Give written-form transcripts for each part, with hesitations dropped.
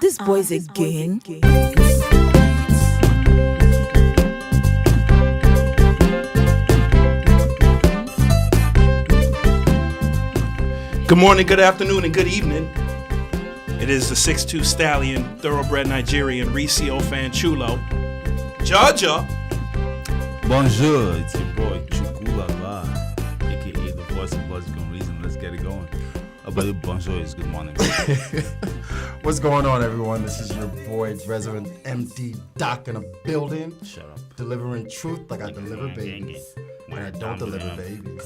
This boy's again. Good morning, good afternoon, and good evening. It is the 6'2 stallion, thoroughbred Nigerian, Ricio Fanchulo. Georgia. Bonjour, it's your boy Chukulala, aka the voice of logical reason. Let's get it going. About your bonjour is good morning. What's going on, everyone? This is your boy, resident MD Doc in a building. Shut up. Delivering truth like I deliver babies. And I don't deliver babies.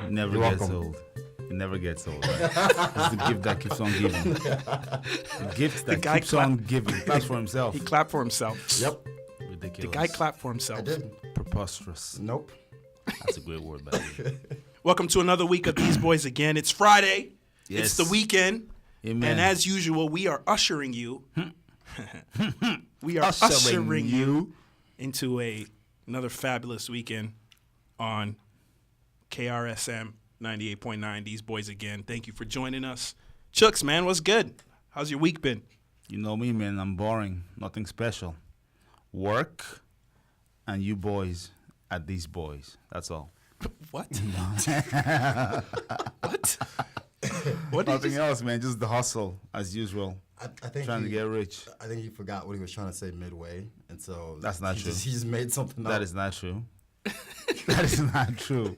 It never You're gets welcome. old. It never gets old. Right? It's the gift that keeps on giving. The gift that guy keeps on giving. Claps for himself. He clapped for himself. Yep, Ridiculous. The guy clapped for himself. I did. Preposterous. Nope. That's a great word, by the way. Welcome to another week of These Boys Again. It's Friday. Yes. It's the weekend. Amen. And as usual, we are ushering you. We are ushering you into another fabulous weekend on KRSM 98.9. These Boys Again. Thank you for joining us. Chucks, man, what's good? How's your week been? You know me, man. I'm boring. Nothing special. Work and you boys at these boys. That's all. What? What? What did Nothing you else, man. Just the hustle as usual. I think Trying to get rich. I think he forgot what he was trying to say midway, and so That's not true. He just made something up. That is not true. That is not true.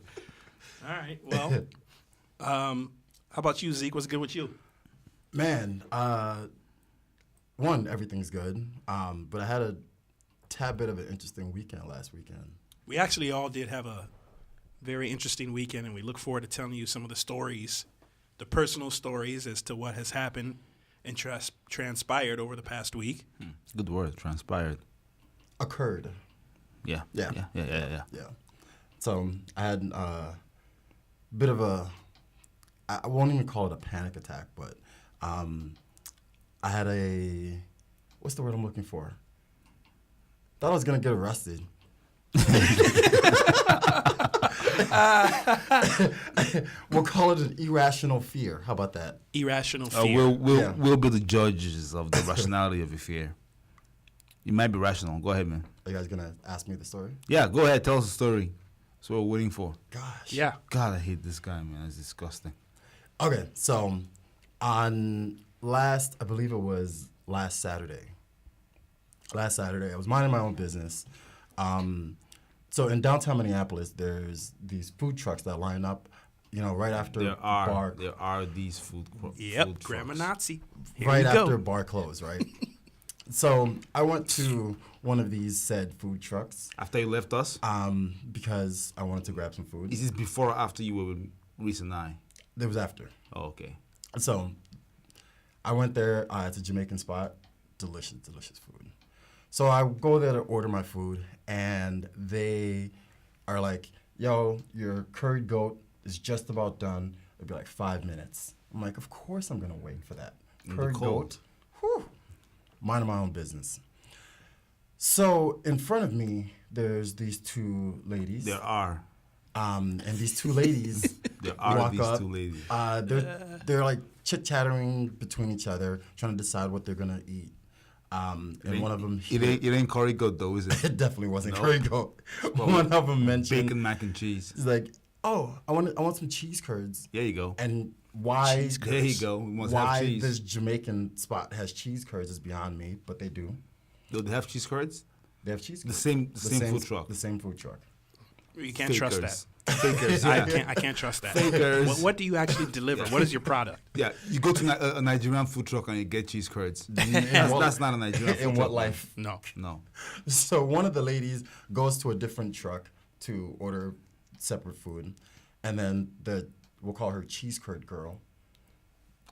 All right. Well, how about you, Zeke? What's good with you? Man, one, everything's good. But I had a tad bit of an interesting weekend last weekend. We actually all did have a very interesting weekend, and we look forward to telling you some of the stories, the personal stories as to what has happened and transpired over the past week. Good word. Transpired. Occurred. Yeah. Yeah. Yeah. Yeah. So I had a bit of I won't even call it a panic attack, but I had what's the word I'm looking for? Thought I was going to get arrested. We'll call it an irrational fear. How about that? Irrational fear. We'll be the judges of the rationality of your fear. You might be rational. Go ahead, man. Are you guys going to ask me the story? Yeah, go ahead. Tell us the story. That's what we're waiting for. Gosh. Yeah. God, I hate this guy, man. It's disgusting. Okay, so on I believe it was last Saturday, I was minding my own business. So in downtown Minneapolis, there's these food trucks that line up, right after There bar. are these food Yep. food Grammar trucks. Nazi. Here Right we go. after bar close, right? So I went to one of these said food trucks After you left us? because I wanted to grab some food. Is this before or after you were with Reese and I? It was after. Oh, okay. So I went there. It's a Jamaican spot. Delicious, delicious food. So I go there to order my food, and they are like, yo, your curried goat is just about done. It'll be like 5 minutes. I'm like, of course I'm going to wait for that. In the Curried cold. goat. Whew. Minding my own business. So in front of me, there's these two ladies. There are. And these two ladies There are walk these up. two ladies. They're like chit-chattering between each other, trying to decide what they're gonna eat. And one of them, It ain't curry goat though, is it? it definitely wasn't No. curry goat. One of them mentioned, Bacon, mac and cheese. he's like, "Oh, I want some cheese curds." There you go. And why? There you go. We must have Why cheese. this Jamaican spot has cheese curds is beyond me, but they do. Do they have cheese curds? They have cheese The curds. same food truck. The same food truck. You can't trust that. Fakers. Yeah. I can't trust that. Fakers. What do you actually deliver? What is your product? Yeah, you go to a Nigerian food truck and you get cheese curds. what- That's not a Nigerian food In truck. what man. life? No. No. So one of the ladies goes to a different truck to order separate food, and then we'll call her cheese curd girl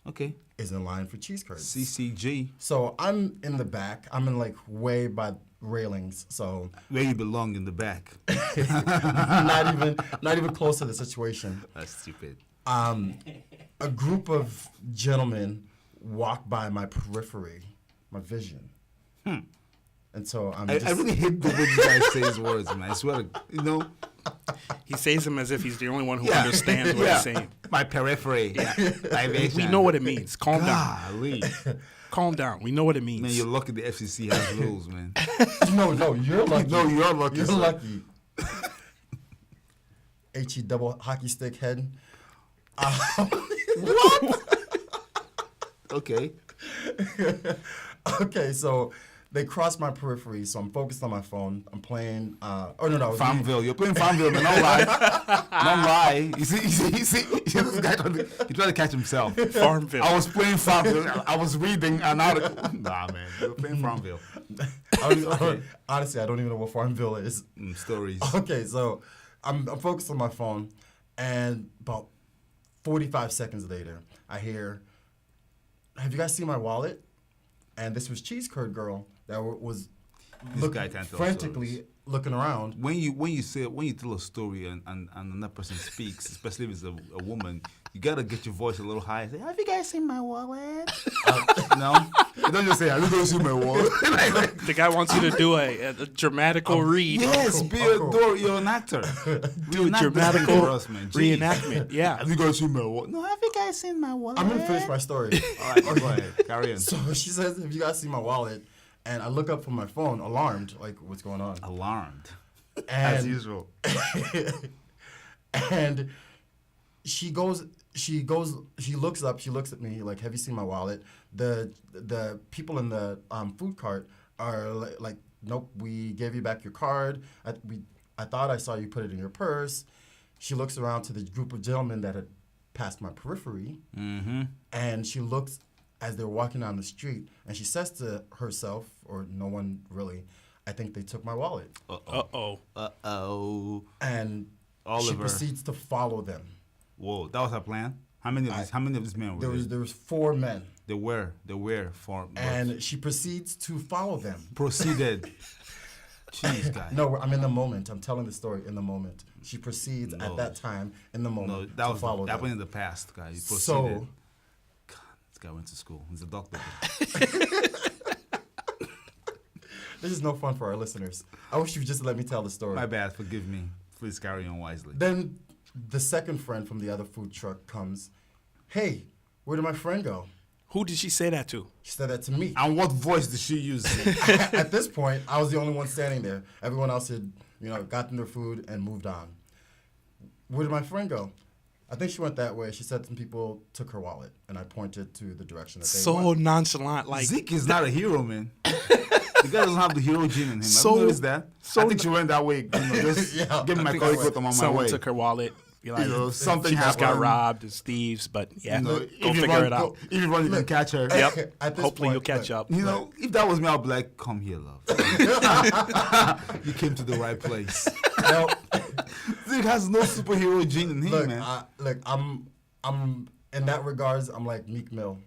Okay. is in line for cheese curds. CCG. So I'm in the back. I'm in like way by railings. So Where you belong in the back. not even close to the situation. That's stupid. A group of gentlemen walk by my periphery, my vision. And so I'm I just really hate the way you guys say his words, man. I swear to, He says them as if he's the only one who understands what he's saying. My periphery. We know what it means. Calm down. Golly. Calm down. We know what it means. Man, you're lucky the FCC has rules, man. No, you're lucky. No, you're lucky. You're sir. lucky. HE double hockey stick head. Okay. Okay, so they crossed my periphery, so I'm focused on my phone. I'm playing. Farmville. You're playing Farmville, man. Don't lie. Don't lie. You see, this guy he tried to catch himself. Farmville. I was playing Farmville. I was reading an article. Nah, man. You're playing Farmville. Honestly, I don't even know what Farmville is. Stories. Okay, so I'm focused on my phone, and about 45 seconds later, I hear, "Have you guys seen my wallet?" And this was Cheese Curd Girl that was guy can't tell frantically stories. looking around. When you tell a story and another person speaks, especially if it's a woman, you gotta get your voice a little high. Say, "Have you guys seen my wallet?" No, you don't just say, "Have you guys seen my wallet?" The guy wants you to do a dramatical read. Yes, you're an actor. Do a dramatical for us, man. Jeez. reenactment. Yeah. Have you guys seen my wallet? No, have you guys seen my wallet? I'm gonna finish my story. All right, go ahead. Carry on. So she says, "Have you guys seen my wallet?" And I look up from my phone, alarmed, like, what's going on? Alarmed. And, As usual. And she looks up, she looks at me, like, "Have you seen my wallet?" The people in the food cart are like, "Nope, we gave you back your card. I thought I saw you put it in your purse." She looks around to the group of gentlemen that had passed my periphery, and she looks as they're walking down the street, and she says to herself, or no one really, "I think they took my wallet." Uh-oh. And Oliver. she proceeds to follow them. Whoa, that was her plan? How many of these men were there? There was 4 men. They were 4. And she proceeds to follow them. Proceeded. Jeez, guy. No, I'm in the moment. I'm telling the story in the moment. She proceeds at that time in the moment that to was follow that them. went in the past, guy. He proceeded. So, This guy went to school. He's a doctor. this is no fun for our listeners. I wish you just let me tell the story. My bad. Forgive me. Please carry on wisely. Then the second friend from the other food truck comes. "Hey, where did my friend go?" Who did she say that to? She said that to me. And what voice did she use? At this point, I was the only one standing there. Everyone else had, gotten their food and moved on. "Where did my friend go?" "I think she went that way. She said some people took her wallet." And I pointed to the direction that they So went. nonchalant, like Zeke is not a hero, man. The guy doesn't have the hero gene in him. So- Have you noticed that? so I think she went that way. Just Yeah, give me I my think curry I coat. I'm on my someone way. took her wallet. You're like, Something she just got happened. robbed. It's thieves, but yeah, You know, go figure it out. If you run, you can catch her. Yep. At this Hopefully point, you'll catch look, up. You know, if that was me, I'd be like, "Come here, love. You came to the right place." Well, Zeke has no superhero gene in him, look, man. I'm in that regards, I'm like Meek Mill,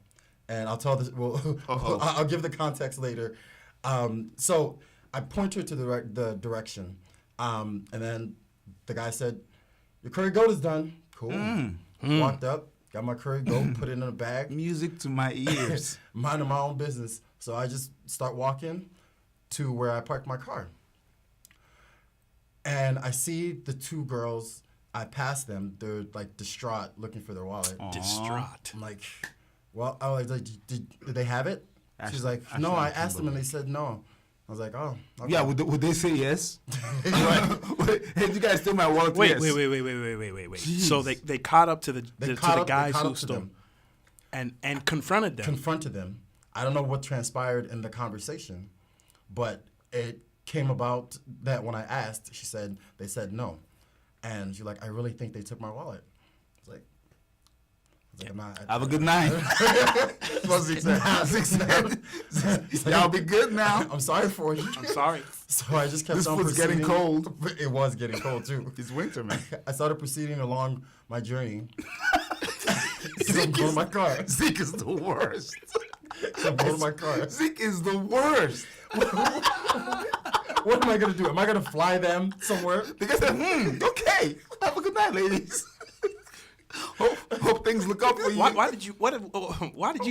and I'll tell this. Well, I'll give the context later. So I point her to the direction, and then the guy said, "Your curry goat is done." Cool. Walked up, got my curry goat, put it in a bag. Music to my ears. Minding my own business. So I just start walking to where I parked my car. And I see the 2 girls. I pass them. They're like distraught, looking for their wallet. Distraught. I'm like, well, I was like, did they have it? She's like, Actually, no, I I'm asked them and Kimberly. they said no. I was like, oh, okay. Yeah, would they say yes? Hey, you guys steal my wallet? Wait, Yes. wait. Jeez. So they caught up to the guys who to stole them, and confronted them. confronted them. I don't know what transpired in the conversation, but it came about that when I asked, they said no. And she's like, "I really think they took my wallet." I was like, "I'm not." Have a good night. Well, Zeke said, Y'all be good now. "I'm sorry for you." I'm sorry. So I just kept This on food's getting proceeding. cold. It was getting cold too. It's winter, man. I started proceeding along my journey. So I'm going to my car. Zeke is the worst. So I'm going to my car. Zeke is the worst. What am I going to do? Am I going to fly them somewhere? The guy said, okay. Have a good night, ladies. Hope things look up for you. Why did you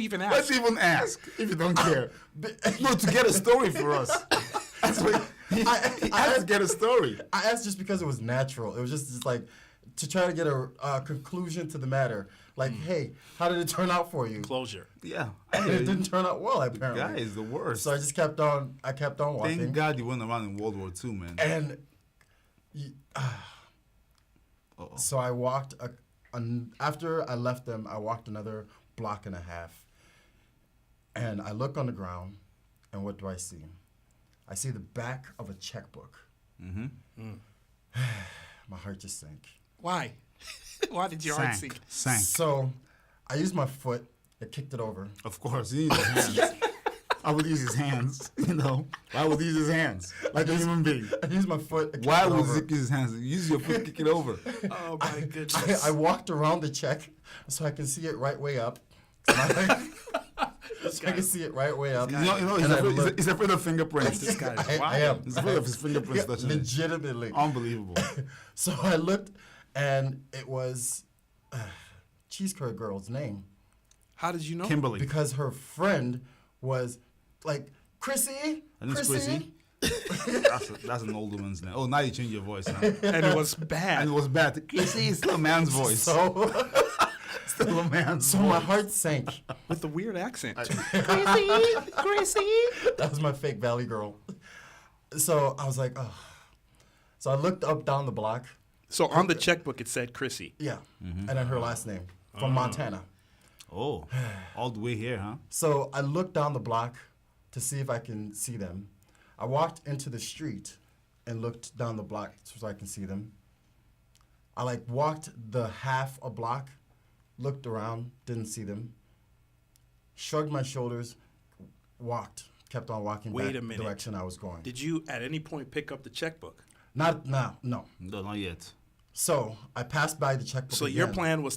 even ask? Let's even ask if you don't care. No, to get a story for us. That's what he has to get a story. I asked just because it was natural. It was just like to try to get a conclusion to the matter. Like, hey, how did it turn out for you? Closure. Yeah. And it didn't turn out well, apparently. Guy is the worst. So I just kept on. I kept on walking. Thank God you went around in World War II, man. And so I walked. After I left them, I walked another block and a half. And I look on the ground, and what do I see? I see the back of a checkbook. Mm-hmm. My heart just sank. Why? Why did your heart sink? Sank. So I used my foot. I kicked it over. Of course, he used his hands. I would use his hands, you know. Why would he use his hands? Like a human being. I used my foot. Why would Zeke use his hands? Use your foot, kick it over. Oh my goodness. I walked around the check so I can see it right way up. So I can see it right way up. You know he's afraid of fingerprints. This guy's I wild. am. He's afraid of his fingerprints Yeah, touching it. legitimately. Unbelievable. So I looked, and it was Cheese Curd Girl's name. How did you know? Kimberly. Because her friend was like, Chrissy? And it's Chrissy. That's an old woman's name. Oh, now you change your voice, huh? And it was bad. And it was bad. Chrissy is still a man's voice. So, Still a man's so voice. my heart sank. With a weird accent. Chrissy. That was my fake Valley girl. So I was like, oh. So I looked up down the block. So on the checkbook it said Chrissy. Yeah. And then her last name from Montana. Oh, all the way here, huh? So I looked down the block to see if I can see them. I walked into the street and looked down the block so I can see them. I walked the half a block, looked around, didn't see them. Shrugged my shoulders, kept on walking Wait back a minute. the direction I was going. Did you at any point pick up the checkbook? Not now, no. No, not yet. So I passed by the checkbook. So again. your plan was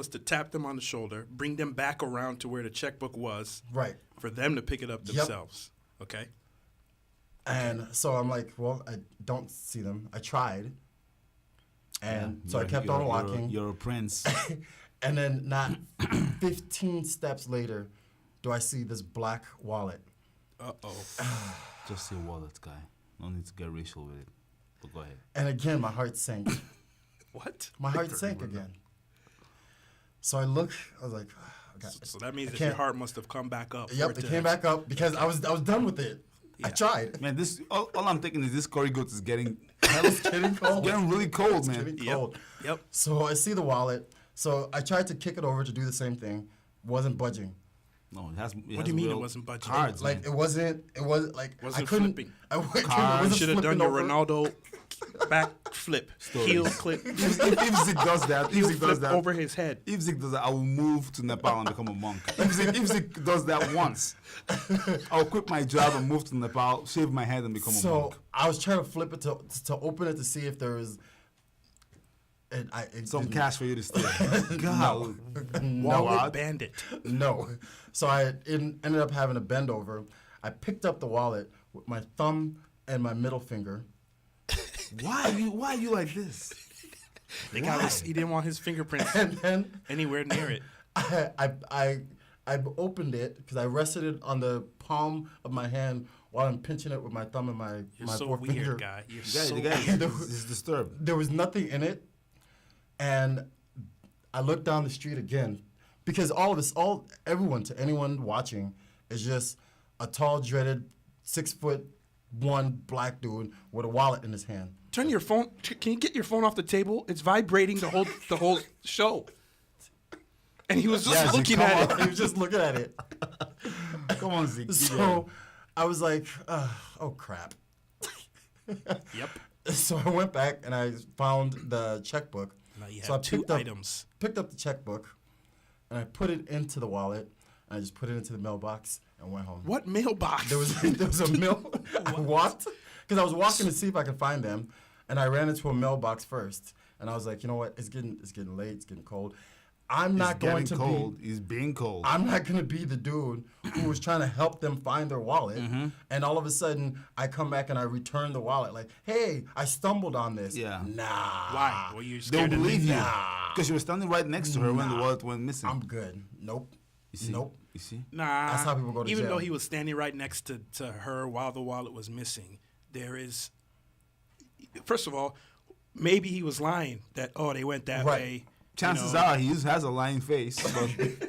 to tap them on the shoulder, bring them back around to where the checkbook was, Right. for them to pick it up themselves. Okay. And so I'm like, well, I don't see them. I tried. And so I kept on walking. You're a prince. And then not 15 steps later do I see this black wallet. Uh-oh. Just say wallet, guy. No need to get racial with it. But go ahead. And again, my heart sank. What? My heart sank again. So I look, I was like, okay. So that means I that your can't- heart must have come back up. Yep, it came back up because I was done with it. I Yeah. tried. Man, this all I'm thinking is this curry goat is getting It's getting cold. getting really cold, It's man. getting Yep. cold. Yep. So I see the wallet. So I tried to kick it over to do the same thing. Wasn't budging. No, it has. What do you mean it wasn't budging? Cards, Like man. it wasn't like Wasn't I couldn't. flipping. I wasn't You should have done flipping your over. Ronaldo back flip, heel clip, if Zik does that, heel flip over his head. If Zik does that, I will move to Nepal and become a monk. If Zik does that once, I'll quit my job and move to Nepal, shave my head, and become a So monk. I was trying to flip it to open it to see if there was. It Some didn't. cash for you to steal. No. Wallet what? bandit. No. So I ended up having to bend over. I picked up the wallet with my thumb and my middle finger. Why are you like this? The guy he didn't want his fingerprints And then anywhere near it. I opened it because I rested it on the palm of my hand while I'm pinching it with my thumb and my You're my so forefinger. weird, guy. You're so The guy weird. is disturbed. There was nothing in it, and I looked down the street again because everyone to anyone watching is just a tall, dreaded, 6'1" black dude with a wallet in his hand. Turn your phone. Can you get your phone off the table? It's vibrating the whole show. And he was just Yeah, looking come at on. it. He was just looking at it. Come on, Zeke. So I was like, oh crap. Yep. So I went back and I found the checkbook. Now you So have I two picked up- items. Picked up the checkbook and I put it into the wallet and I just put it into the mailbox and went home. What mailbox? There was a mail. I walked because I was walking to see if I could find them, and I ran into a mailbox first. And I was like, you know what? It's getting late. It's getting cold. I'm not going to cold. be. He's being cold. I'm not going to be the dude who was trying to help them find their wallet. Mm-hmm. And all of a sudden, I come back and I return the wallet. Like, hey, I stumbled on this. Yeah. Nah. Why? Were you They'll scared to believe leave? you Nah. because you were standing right next to her when the wallet went missing. I'm good. Nope. You see? Nope. You see? Nah. That's how people go to even jail. though he was standing right next to her while the wallet was missing, there is. First of all, maybe he was lying that they went that Right. way. Chances are he has a lying face,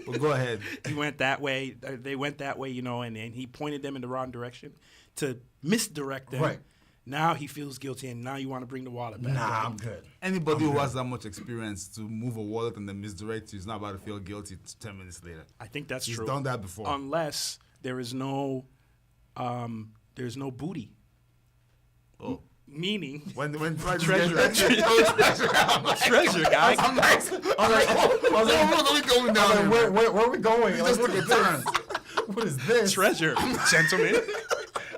but go ahead. He went that way. They went that way, and he pointed them in the wrong direction to misdirect them. Right. Now he feels guilty, and now you want to bring the wallet back. Nah, I'm good. Anybody who has that much experience to move a wallet and then misdirect you is not about to feel guilty 10 minutes later. I think that's He's true. done that before. Unless there's no booty. Oh. Meaning When treasure guy. I'm like, where are we going down? Where are we going? He just took a turn. What is this? Treasure, gentlemen.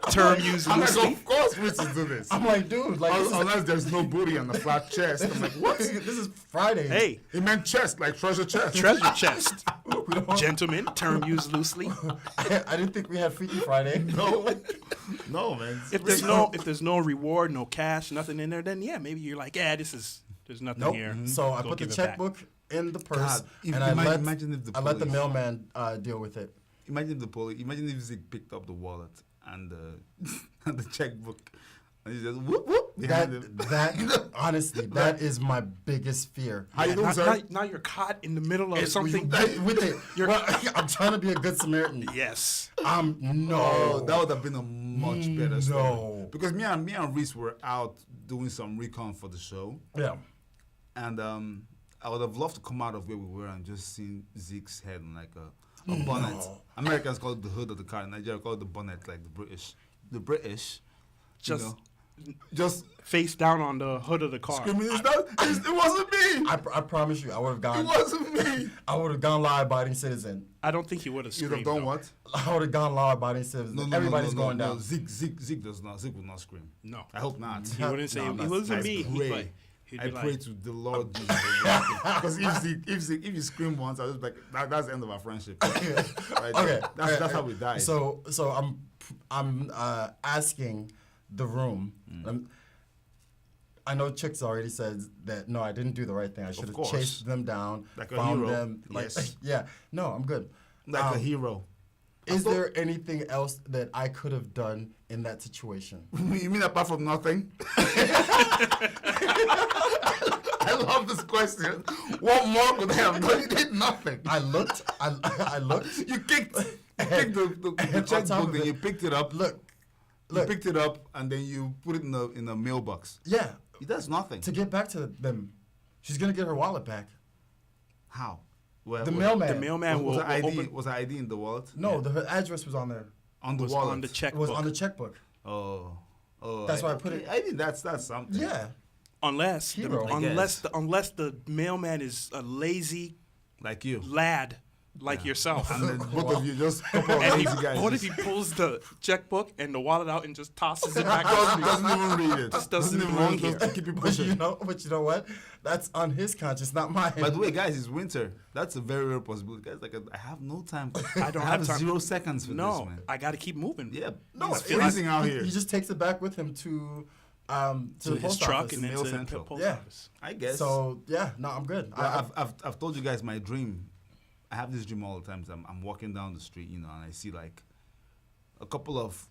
Term used I'm like, loosely. of course we should do this. I'm like, dude, like Unless there's no booty on the flat chest. I'm like, what? this is Friday. Hey, He meant chest, like treasure chest. treasure chest. We don't- Gentlemen, term used loosely. I didn't think we had Freaky Friday. No, man. If there's no reward, no cash, nothing in there, then yeah, maybe you're like, there's nothing Nope. here. So I Go put the give it back. checkbook in the purse, God, if- and I imagine if the let the police- mailman deal with it. Imagine if Zeke picked up the wallet and and the checkbook, and he just whoop whoop. That honestly, that is my biggest fear. How you doing, Now, sir? now you're caught in the middle of something. With it, well, I'm trying to be a good Samaritan. Yes. Oh, No. that would have been a much better story. No. Because me and Reese were out doing some recon for the show, Yeah. and I would have loved to come out of where we were and just seen Zeke's head on like a bonnet. No. Americans call it the hood of the car. In Nigeria call it the bonnet, like the British. The British, Just just face down on the hood of the car. screaming. It wasn't me. I promise you, I would have It gone. wasn't me. I would have gone law-abiding citizen. I don't think he would have You'd screamed. have done though. what? I would have gone law-abiding citizen. Everybody's going no. down. Zeke does not. Zeke will not scream. No. I hope not. He wouldn't say No, it that's- wasn't I me. pray. He'd I be pray like, to the Lord Jesus. Because if you scream once, I was like, that's the end of our friendship. Right? Okay, That's how we died. So I'm asking the room. I know Chicks already said that. No, I didn't do the right thing. I should have course. chased them down, Like a found hero. them. Like, Yes. yeah. No, I'm good. like a hero. Is there anything else that I could have done in that situation? You mean apart from nothing? I love this question. What more could I have done? You did nothing. I looked. I looked. You kicked the and on top checkbook, of then it, you picked it up. Look. You picked it up, and then you put it in a mailbox. Yeah. That's nothing. To get back to them, she's gonna get her wallet back. How? Where, The where- mailman. the mailman Was will her ID? open Was her ID in the wallet? No, her address was on there. On the was wallet. on the It checkbook. was on the checkbook. Oh. That's why I put it- I think that's something. Yeah. Unless Hero. I unless the mailman is a lazy Like you. lad like yourself. And then both of you just couple of And lazy guys. what if he pulls the checkbook and the wallet out and just tosses it back doesn't, on? doesn't even read it. Just doesn't even belong read it. here. Just keep it But pushing. you know what? That's on his conscience, not mine. By the way, guys, it's winter. That's a very real possibility. Guys, like I have no time. I don't I have have time. 0 seconds for No, this, man. I got to keep moving. Yeah. no, It's freezing out here. He just takes it back with him to the his post truck office. and then Mail to the Central. post Yeah. office. I guess. So yeah, no, I'm good. I've told you guys my dream. I have this dream all the time. I'm walking down the street, and I see like a couple of,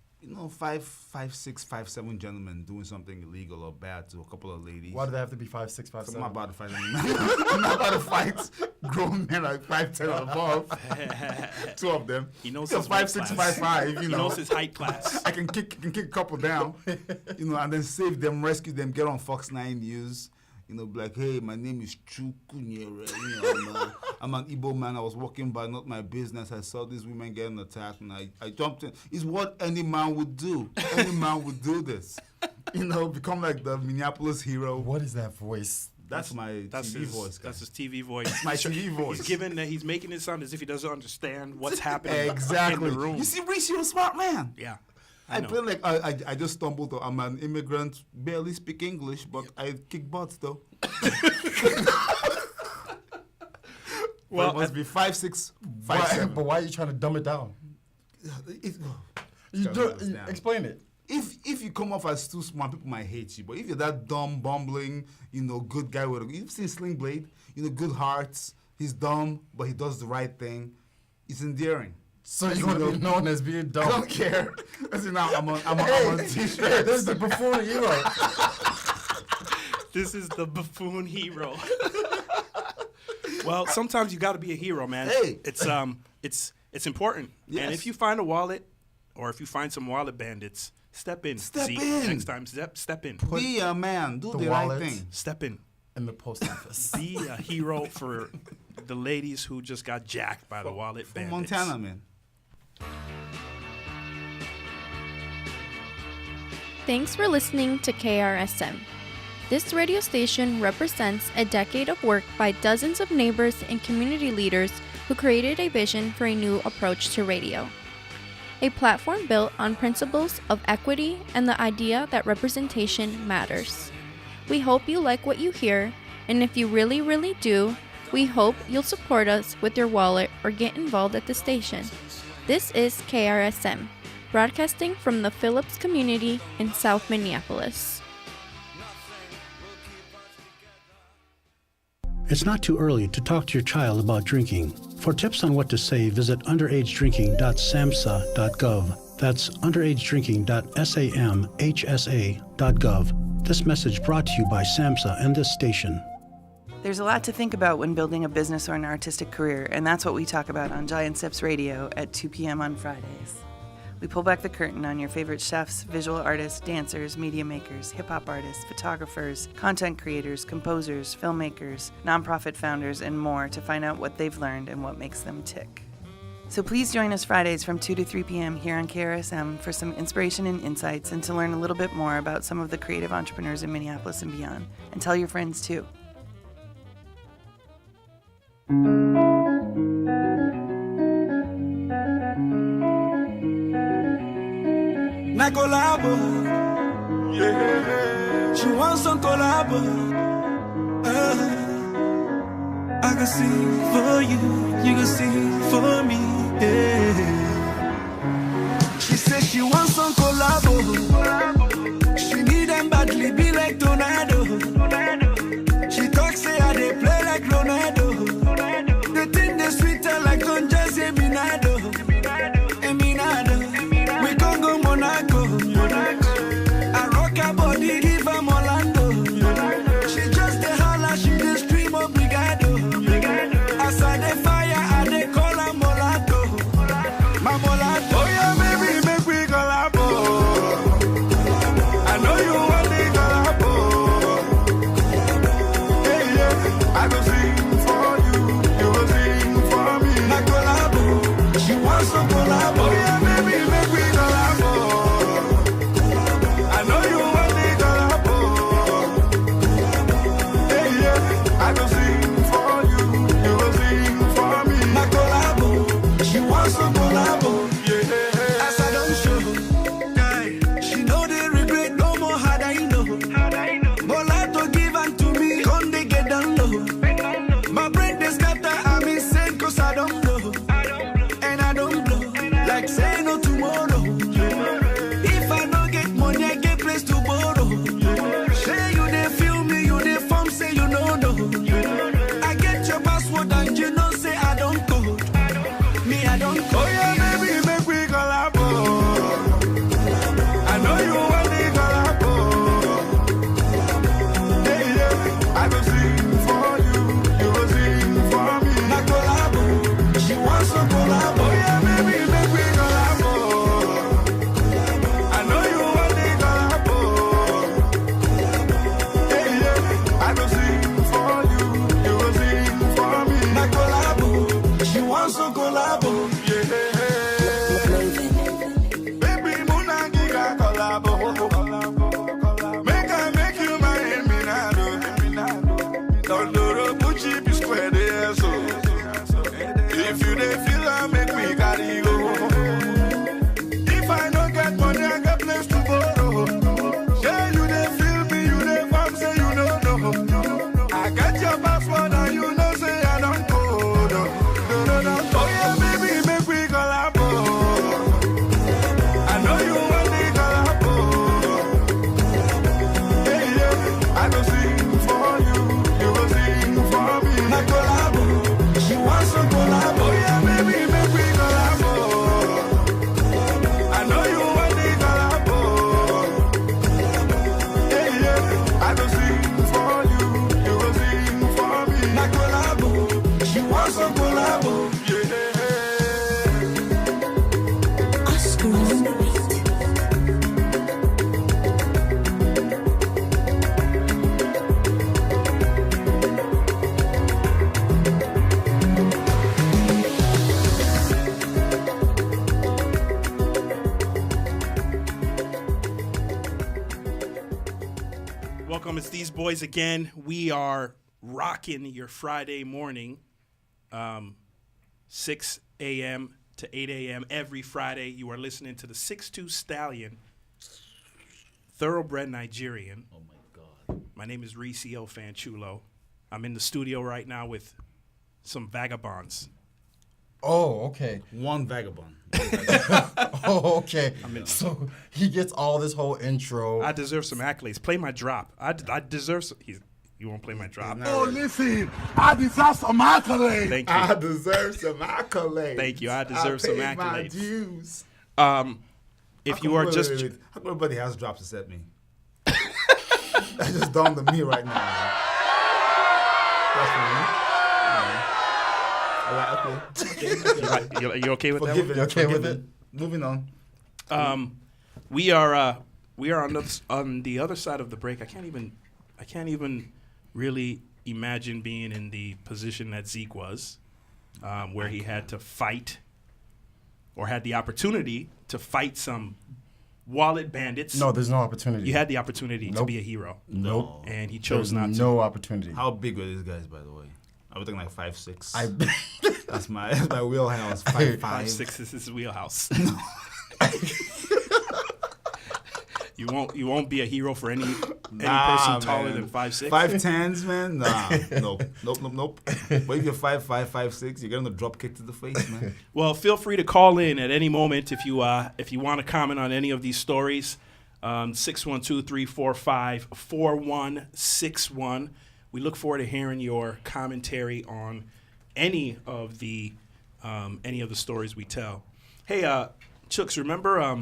5, 6, 5, 7 gentlemen doing something illegal or bad to a couple of ladies. Why do they have to be 5'6", 5'7"? I'm not about to fight anymore. I'm not about to fight grown men like 5'10" or above. 2 of them. He knows You're his weight 5'6", class. 5'5", He knows his height class. I can kick a couple down, and then save them, rescue them, get on Fox 9 News, be like, hey, my name is Chukunyere, I'm an Igbo man, I was walking by, not my business, I saw these women getting attacked, and I jumped in. It's what any man would do. Any man would do this. Become like the Minneapolis hero. What is that voice? That's my TV his voice, guys. That's his TV voice. My TV voice. He's making it sound as if he doesn't understand what's happening Exactly. in the room. You see, Reese, you're a smart man. Yeah. I know. feel like I just stumbled. I'm an immigrant, barely speak English, but I kick butts though. Well, it must be 5'6", 5'7". But why are you trying to dumb it down? You Dumb it down. explain it. If you come off as too smart, people might hate you. But if you're that dumb, bumbling, good guy you've seen Sling Blade, good hearts. He's dumb, but he does the right thing. It's endearing. So you want to be known as being dumb? I don't care. Listen, now I'm on t-shirt. Hey, this is the buffoon hero. This is the buffoon hero. Well, sometimes you got to be a hero, man. Hey. It's important. Yes. And if you find a wallet, or if you find some wallet bandits, step in. Step See, in. Next time, step in. Be a man. Do the the right wallet. thing. Step in. In the post office. Be a hero for the ladies who just got jacked by the wallet From bandits. Montana, man. Thanks for listening to KRSM. This radio station represents a decade of work by dozens of neighbors and community leaders who created a vision for a new approach to radio. A platform built on principles of equity and the idea that representation matters. We hope you like what you hear, and if you really, really do, we hope you'll support us with your wallet or get involved at the station. This is KRSM, broadcasting from the Phillips community in South Minneapolis. It's not too early to talk to your child about drinking. For tips on what to say, visit underagedrinking.samhsa.gov. That's underagedrinking.samhsa.gov. This message brought to you by SAMHSA and this station. There's a lot to think about when building a business or an artistic career, and that's what we talk about on Giant Steps Radio at 2 p.m. on Fridays. We pull back the curtain on your favorite chefs, visual artists, dancers, media makers, hip-hop artists, photographers, content creators, composers, filmmakers, nonprofit founders, and more to find out what they've learned and what makes them tick. So please join us Fridays from 2 to 3 p.m. here on KRSM for some inspiration and insights and to learn a little bit more about some of the creative entrepreneurs in Minneapolis and beyond. And tell your friends too. Na collabo, yeah. She wants some collabo. I can sing for you, you can sing for me. Yeah. She says she wants some collabo. She need them badly, be like tornado. She talks say I they play like Ronaldo. The thing they sweeter like Don Jose Minado. Eminado. We can go Monaco. I rock her body, give her Orlando. She just a holla, she just scream obrigado. As I dey fire, I dey call her Molato. My Molato. Oh yeah, baby, make we collabo. I know you want the collabo. Hey, yeah, I go sing for you, you go sing for me. Na collabo, she wants some collabo. Oh yeah, baby, make we collabo. I know you want the collabo. Hey, yeah, I go sing for you, you go sing for me. Na collabo, she wants some collabo. Yeah, as I don't show, guy, she know the regret no more. How I know? Molato give unto me, come they get down low. My brain they scatter, I'm insane 'cause I don't blow, and I don't blow like say no tomorrow. If I don't get money, I get place to borrow. Say you they feel me, you they form, say you know no. I get your password and you know say I don't code. Me I don't code. Oh yeah, baby, make we collabo. I know you want the collabo. Hey yeah, I go sing for you, you go sing for me. Na collabo, she wants some collabo. Oh yeah, baby, make we collabo. I know you want the collabo. Hey yeah, I go sing for you, you go sing for me. Na collabo, she wants some collabo. Yeah. Baby, Munagi got collabo. Make I make you my Eminado. Don't do the Gucci be square there, so if you dey feel I make me carry go. If I don't get money, I got place to borrow. Yeah, you dey feel me, you dey farm, say you don't know. I got your password and you know say I don't go. No. Oh yeah, baby, make we collabo. I know you want the collabo. Hey yeah, I go sing for you, you go sing for me. Na collabo, she wants some collabo. Oh yeah, baby, boys again. We are rocking your Friday morning, 6 a.m. to 8 a.m. every Friday. You are listening to the 6'2 Stallion, thoroughbred Nigerian. Oh my God. My name is Reese O. Fanchulo. I'm in the studio right now with some vagabonds. Oh, okay. One vagabond. Oh, okay. So he gets all this whole intro. I deserve some accolades. Play my drop. I deserve some. You won't play my drop. Oh, listen, I deserve some accolades. Thank you. I deserve some accolades. Thank you. I deserve some paid my accolades. dues. If you are just How come everybody has drops except me? That just dawned on me right now. That's for me. All right, okay. you okay with that? Forgiven. You okay with it? Moving on. We are on the other side of the break. I can't even really imagine being in the position that Zeke was, where he had to fight, or had the opportunity to fight some wallet bandits. No, there's no opportunity. You had the opportunity to Nope. be a hero, Nope. and he chose There's not to. no opportunity. How big were these guys, by the way? I was thinking like 5'6". I That's my wheelhouse. 5'5". 5'6" is his wheelhouse. You won't be a hero for any person taller than 5'6". 5'10s, man. Nah, nope. But if you're 5'5", 5'6", you're getting a drop kick to the face, man. Well, feel free to call in at any moment if you want to comment on any of these stories. 612-345-4161. We look forward to hearing your commentary on any of the stories we tell. Hey, Chooks, remember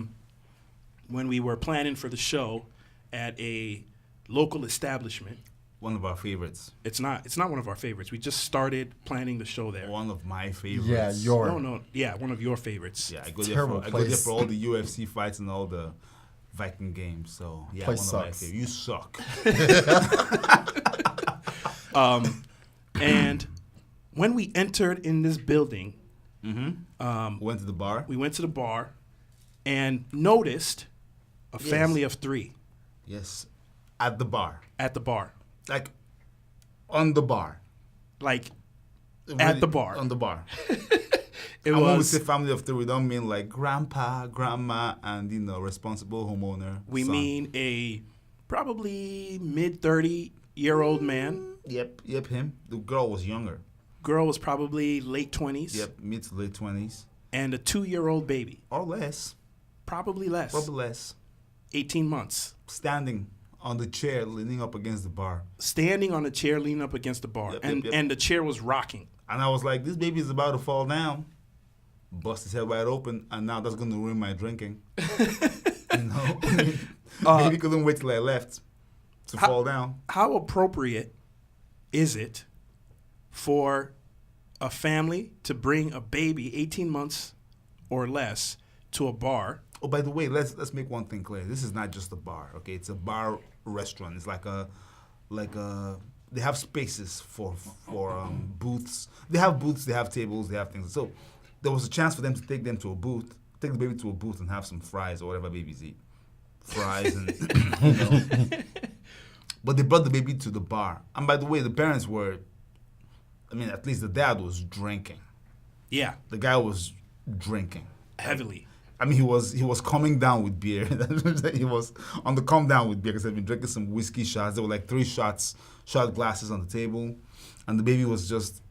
when we were planning for the show at a local establishment? One of our favorites. It's not one of our favorites. We just started planning the show there. One of my favorites. yeah, one of your favorites. Yeah, I go Terrible there place. for all the UFC fights and all the Viking games. So yeah, Place one of my sucks. favorites. You suck. And when we entered in this building, Went to the bar. we went to the bar and noticed a family of three Yes, at the bar, at the bar. like on the bar. Like, at the bar. On the bar. It And when we was, say family of three, we don't mean like grandpa, grandma, and responsible homeowner. we son. mean a probably mid-30-year-old man. Yep, him. The girl was younger. Girl was probably late 20s. Yep, mid to late 20s. And a 2-year-old baby. Or less. Probably less. Probably less. 18 months. Standing on the chair, leaning up against the bar. Standing on a chair, leaning up against the bar. Yep, and yep. and the chair was rocking. And I was like, this baby is about to fall down. Bust his head wide open, and now that's going to ruin my drinking. Baby couldn't wait till I left to fall down. How appropriate is it for a family to bring a baby 18 months or less to a bar? Oh, by the way, let's make one thing clear. This is not just a bar, okay? It's a bar restaurant. It's like a they have spaces for booths. They have booths, they have tables, they have things. So there was a chance for them to take the baby to a booth and have some fries or whatever babies eat. Fries and But they brought the baby to the bar. And by the way, the parents were, at least the dad was drinking. Yeah, The guy was drinking. heavily. He was coming down with beer. He was on the come down with beer because he'd been drinking some whiskey shots. There were like 3 shot glasses on the table. And the baby was just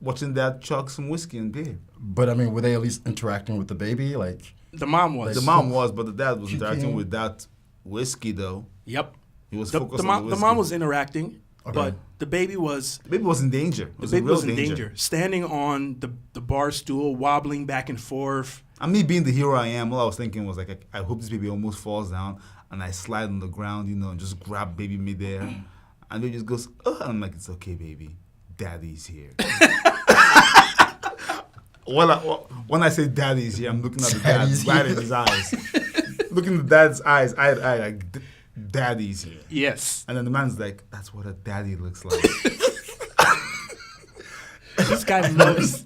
watching dad chug some whiskey and beer. But were they at least interacting with the baby? Like, The mom was. The mom was, but the dad was interacting with that whiskey, though. Yep. He was The focused on mom, the the whiskey. mom was interacting, Okay. but the baby was The baby was in danger. the baby was in danger, standing on the bar stool, wobbling back and forth. And me being the hero I am, all I was thinking was like, I hope this baby almost falls down, and I slide on the ground, and just grab baby midair, and baby just goes, oh, and I'm like, it's okay, baby, daddy's here. When I say daddy's here, I'm looking at the dad Daddy's right here. in his eyes, looking at the dad's eyes, eye to eye, like, daddy's here. Yes. And then the man's like, that's what a daddy looks like. This guy loves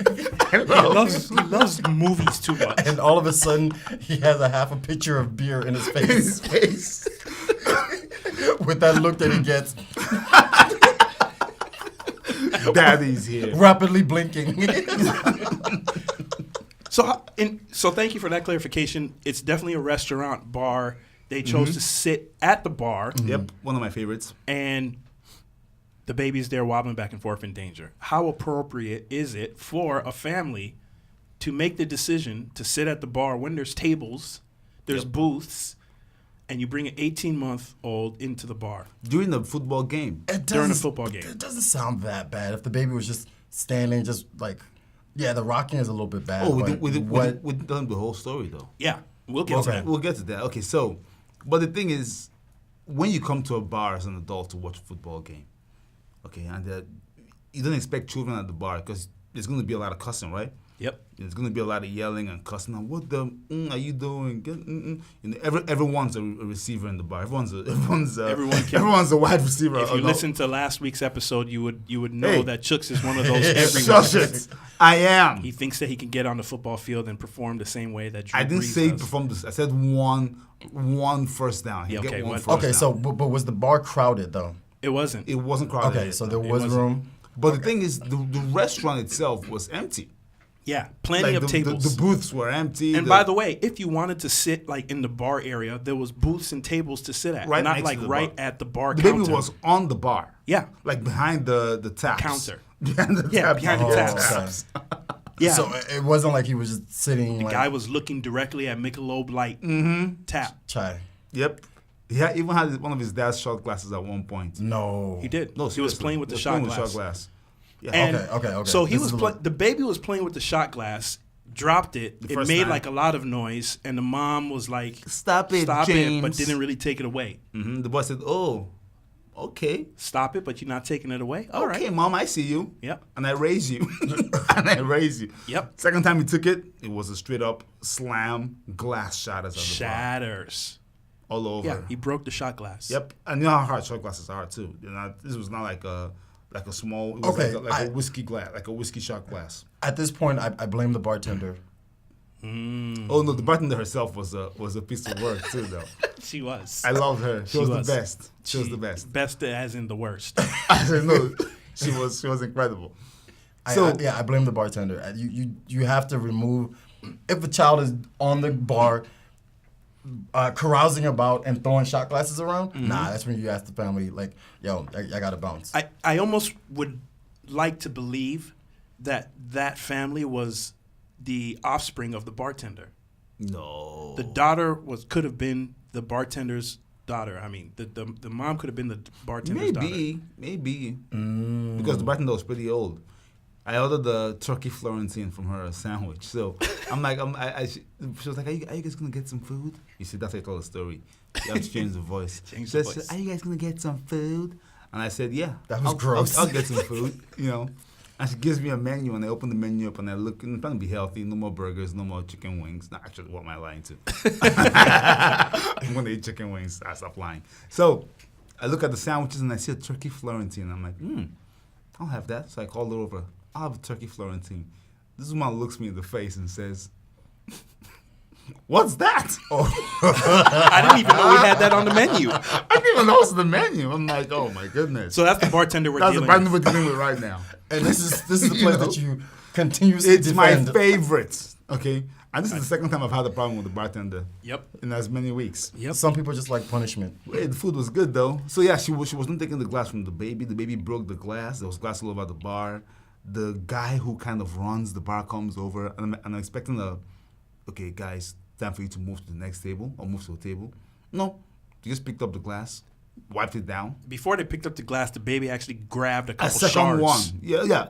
movies too much. and all of a sudden, he has a half a pitcher of beer in his face. His face. with that look that he gets, Daddy's here. rapidly blinking. So thank you for that clarification. It's definitely a restaurant bar. They chose to sit at the bar. Yep, one of my favorites. And the baby's there wobbling back and forth in danger. How appropriate is it for a family to make the decision to sit at the bar when there's tables, there's booths, and you bring an 18-month-old into the bar? During the football game. During a football game. It doesn't sound that bad. If the baby was just standing, just like, yeah, the rocking is a little bit bad. Oh, but we didn't tell him the whole story, though. Yeah, we'll get to that. We'll get to that. Okay, so, but the thing is, when you come to a bar as an adult to watch a football game, okay, and you don't expect children at the bar because there's going to be a lot of cussing, right? Yep. There's going to be a lot of yelling and cussing. What the are you doing? You know, everyone's a receiver in the bar. Everyone's a wide receiver. If you listen to last week's episode, you would know that Chooks is one of those Shush everyone. it. I am. He thinks that he can get on the football field and perform the same way that Drew I didn't Brees say does. perform this. I said one first down. He'd Yeah, get okay, one what- first Okay, down. so but was the bar crowded though? It wasn't. It wasn't crowded. Okay, so there It was wasn't. room. But the thing is, the restaurant itself was empty. Yeah, plenty of the tables. booths were empty. And by the way, if you wanted to sit like in the bar area, there was booths and tables to sit at, Right not next like to the right bar. at the bar the counter. baby was on the bar. Yeah. Like behind the taps. Counter. Behind the Yeah, taps. behind the Oh, taps. okay. Yeah, So it wasn't like he was just sitting the like guy was looking directly at Michelob Light tap. chai. Yep. He even had one of his dad's shot glasses at one point. No. He did. No, he was seriously. playing with the He was shot playing glass. with glass. Yeah. And Okay. So he This was is a play- little- the baby was playing with the shot glass, dropped it. The It first made time. like a lot of noise, and the mom was like, Stop it, but James." didn't really take it away. The boy said, "Oh, okay. Stop it, but you're not taking it away. All right. Okay, Mom, I see you. Yep. And I raise you. And I raise you. Yep. Second time he took it, it was a straight up slam, glass shatters at the bar. Shatters. All over. Yeah, he broke the shot glass. Yep. And you know how hard shot glasses are too. You know, this was not like a small. It was Okay, like a whiskey glass, like a whiskey shot glass. At this point, I blame the bartender. Oh no, the bartender herself was a piece of work too, though. She was. I loved her. She was was. the best. She was the best. Best as in the worst. I said no. She was incredible. I blame the bartender. You have to remove if a child is on the bar carousing about and throwing shot glasses around. Nah, that's when you ask the family like, "Yo, I gotta bounce." I almost would like to believe that family was the offspring of the bartender. No. The daughter could have been the bartender's daughter. I mean, the mom could have been the bartender's daughter. Maybe. Because the bartender was pretty old. I ordered the turkey Florentine from her sandwich. So I'm like, she was like, are you guys going to get some food? You see, that's how I told the story. You have to change the voice. Change She the said, voice. are you guys going to get some food? And I said, yeah. That was gross. I'll get some food, you know. And she gives me a menu, and I open the menu up, and I look, and I'm trying to be healthy. No more burgers, no more chicken wings. Not actually, what am I lying to? I'm going to eat chicken wings. I stop lying. So I look at the sandwiches, and I see a turkey Florentine. I'm like, I'll have that. So I called her over. I'll have a turkey Florentine. This woman looks me in the face and says, what's that? I didn't even know we had that on the menu. I didn't even know it was the menu. I'm like, oh my goodness. So that's the bartender we're That's the dealing bartender with. we're dealing with right now. And this is the place that you continuously It's my defend. favorite. Okay, and this is the second time I've had a problem with the bartender. Yep. In as many weeks. Yep. Some people just like punishment. Hey, the food was good though. So yeah, she wasn't taking the glass from the baby. The baby broke the glass. There was glass all over the bar. The guy who kind of runs the bar comes over, and I'm expecting okay, guys, time for you to move to the next table or move to a table. No, you just picked up the glass, wiped it down. Before they picked up the glass, the baby actually grabbed a A couple second shards. one. Yeah.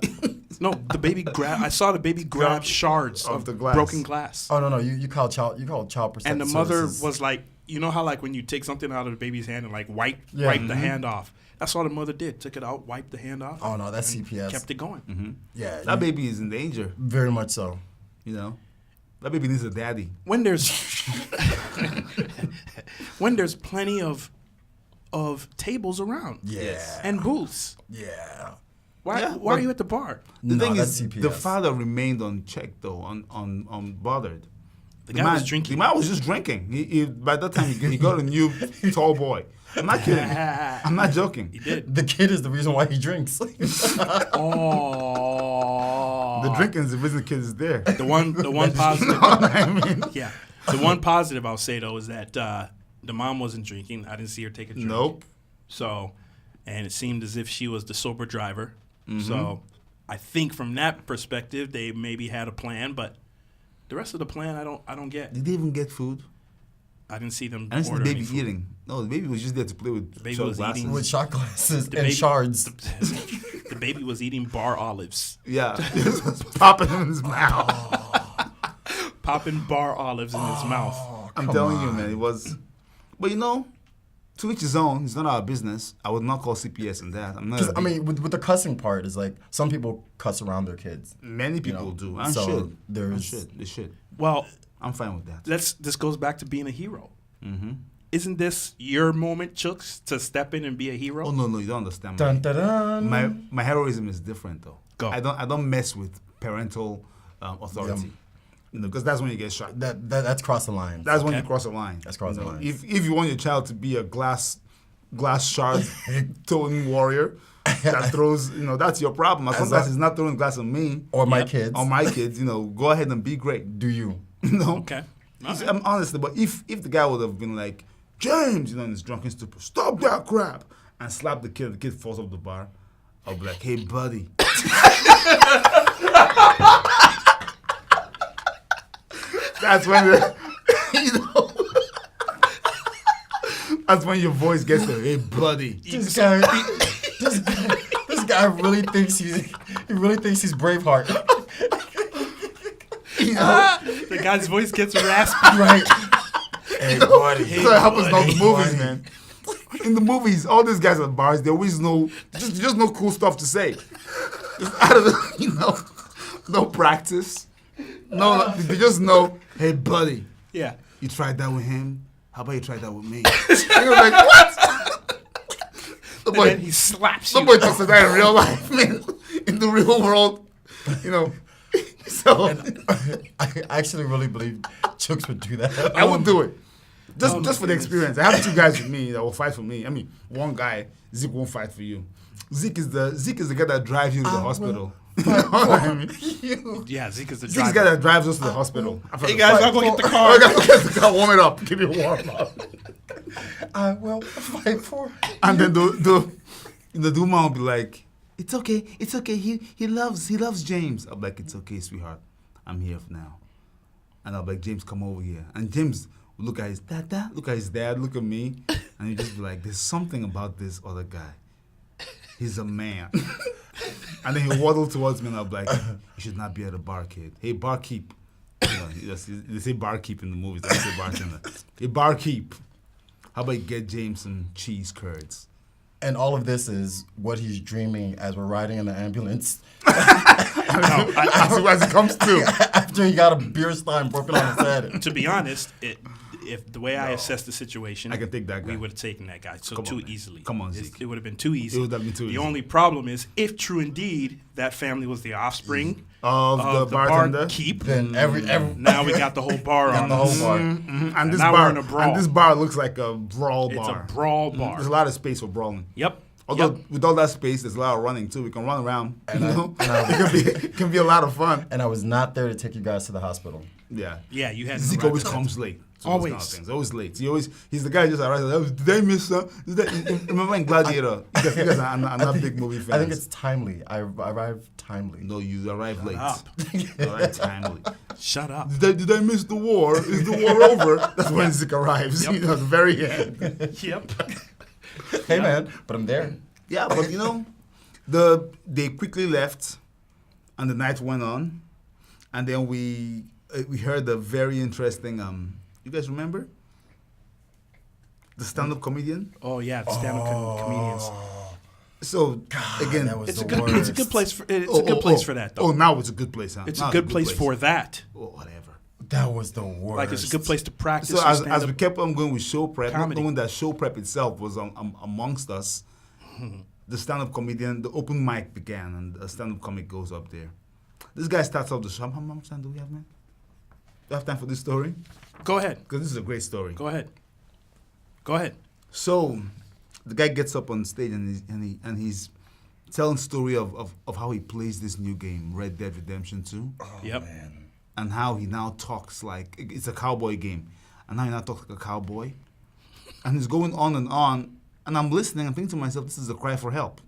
No, the baby grabbed. I saw the baby grab shards Of of the glass. broken glass. Oh no, you call child protective And the mother services. was like, you know how like when you take something out of the baby's hand and like wipe Mm-hmm. the hand off. That's all the mother did. Took it out, wiped the hand off. Oh no, that's and CPS. Kept it going. Yeah, That baby is in danger. very much so. You know, that baby needs a daddy. When there's when there's plenty of tables around. Yeah. And booths. Yeah. Why Yeah, why are but- you at the bar? The No, thing that's is, CPS. the father remained unchecked though, unbothered. The guy was drinking. The man was just drinking. By that time, he got a new tall boy. I'm not kidding. I'm not joking. He did. The kid is the reason why he drinks. Oh. The drinking is the reason the kid is there. The one positive. I mean, Yeah. The one positive I'll say though is that the mom wasn't drinking. I didn't see her take a drink. nope. So, and it seemed as if she was the sober driver. Mm-hmm. So, I think from that perspective, they maybe had a plan, but the rest of the plan, I don't get. Did they even get food? I didn't see them I didn't see the order any baby food. eating. No, the baby was just there to play with baby shot was glasses. eating With shot glasses The and baby- shards. The baby was eating bar olives, Yeah, just popping in his mouth. popping bar olives in his mouth. I'm telling you, man, it was. But to each his own. It's not our business. I would not call CPS on that. I'm not. 'Cause, I mean, with the cussing part, is like some people cuss around their kids. many people do. And so should. there's- And should. They should. Well, I'm fine with that. this goes back to being a hero. Mm-hmm. Isn't this your moment, Chooks, to step in and be a hero? Oh no, you don't understand. Dun, dun, dun. My heroism is different though. Go. I don't mess with parental authority. Because that's when you get shot. That's cross the line. That's when you Okay. cross the line. That's cross the line. If you want your child to be a glass shard toting warrior that throws, that's your problem. As long as he's not throwing glass on me Or my kids. on my kids, go ahead and be great. Do you? Okay. I'm honestly, but if the guy would have been like, James, in his drunken stupor, stop that crap, and slap the kid falls off the bar, I'll be like, hey, buddy. That's when that's when your voice gets to, hey, buddy. This guy really thinks he's Braveheart. The guy's voice gets raspy. Right. Hey, buddy. That's what happens in all the movies, man. In the movies, all these guys at bars, they always know, just know cool stuff to say. Just out of the, no practice. No, they just know, hey, buddy, Yeah. you tried that with him? How about you try that with me? And you're like, what? And then he slaps you. Nobody talks to that in real life, man. In the real world, So I actually really believe Chooks would do that. I would do it. Just for the experience. I have two guys with me that will fight for me. I mean, one guy, Zeke won't fight for you. Zeke is the guy that drives you to the hospital. You know what I mean? Yeah, Zeke is the Zeke's the driver. guy that drives us to the hospital. Hey guys, I'll go get the Oh, car. I gotta get the car, warm it up, give it a warm up. I will fight for. And then the woman will be like, it's okay. He loves James. I'm like, it's okay, sweetheart. I'm here now. And I'll be like, James, come over here. And James will look at his dad, look at his dad, look at me, and he'll just be like, there's something about this other guy. He's a man. And then he'll waddle towards me and I'll be like, you should not be at a bar, kid. Hey, barkeep. They say barkeep in the movies. They don't say bartender. Hey, barkeep. How about you get James some cheese curds? And all of this is what he's dreaming as we're riding in the ambulance. As it comes to. After he got a beer stein broken on his head. To be honest, if the way I assessed the situation, I can take that guy. we would have taken that guy Come on, too man. easily. Come on, Zeke. It would have been too easy. It would have been too the easy. only problem is, if true indeed that family was the offspring Of the bartender? barkeep, Then every now we got the whole bar on the us. whole bar. And this now we're bar, in a brawl. and this bar looks like a brawl It's bar. a brawl bar. There's a lot of space for brawling. Yep. Although Yep. with all that space, there's a lot of running too. We can run around. And It can be a lot of fun. And I was not there to take you guys to the hospital. Yeah. Yeah, you had to Zeke arrive always at that. comes late. to Always. those kind of things. Always late. He's the guy who just arrives. Like, did I miss some? Remember in Gladiator? You guys are not big movie fans. I think it's timely. I arrived timely. No, you arrive late. up. You arrive timely. Shut up. Did I miss the war? Is the war over? That's when Zeke arrives. Yep. At the very end. Yep. Hey man, but I'm there. Yeah, but they quickly left, and the night went on, and then we heard a very interesting. You guys remember the stand-up comedian? Oh yeah, the stand-up comedians. So again, that was It's a the good. worst. It's a good place for. It's a good place for that though. Oh, now it's a good place, huh? It's Now a good place for that. Oh, whatever. That was the worst. Like it's a good place to practice. So your as stand-up. we kept on going with show prep, not comedy. knowing that show prep itself was amongst us, the stand-up comedian, the open mic began, and a stand-up comic goes up there. This guy starts off the show. How much time do we have, man? you have time for this story? Go ahead. Because this is a great story. Go ahead. Go ahead. So, the guy gets up on stage and he's telling story of how he plays this new game, Red Dead Redemption 2. Yep. And how he now talks like it's a cowboy game, and how he now talks like a cowboy, and he's going on, and I'm listening. I'm thinking to myself, this is a cry for help,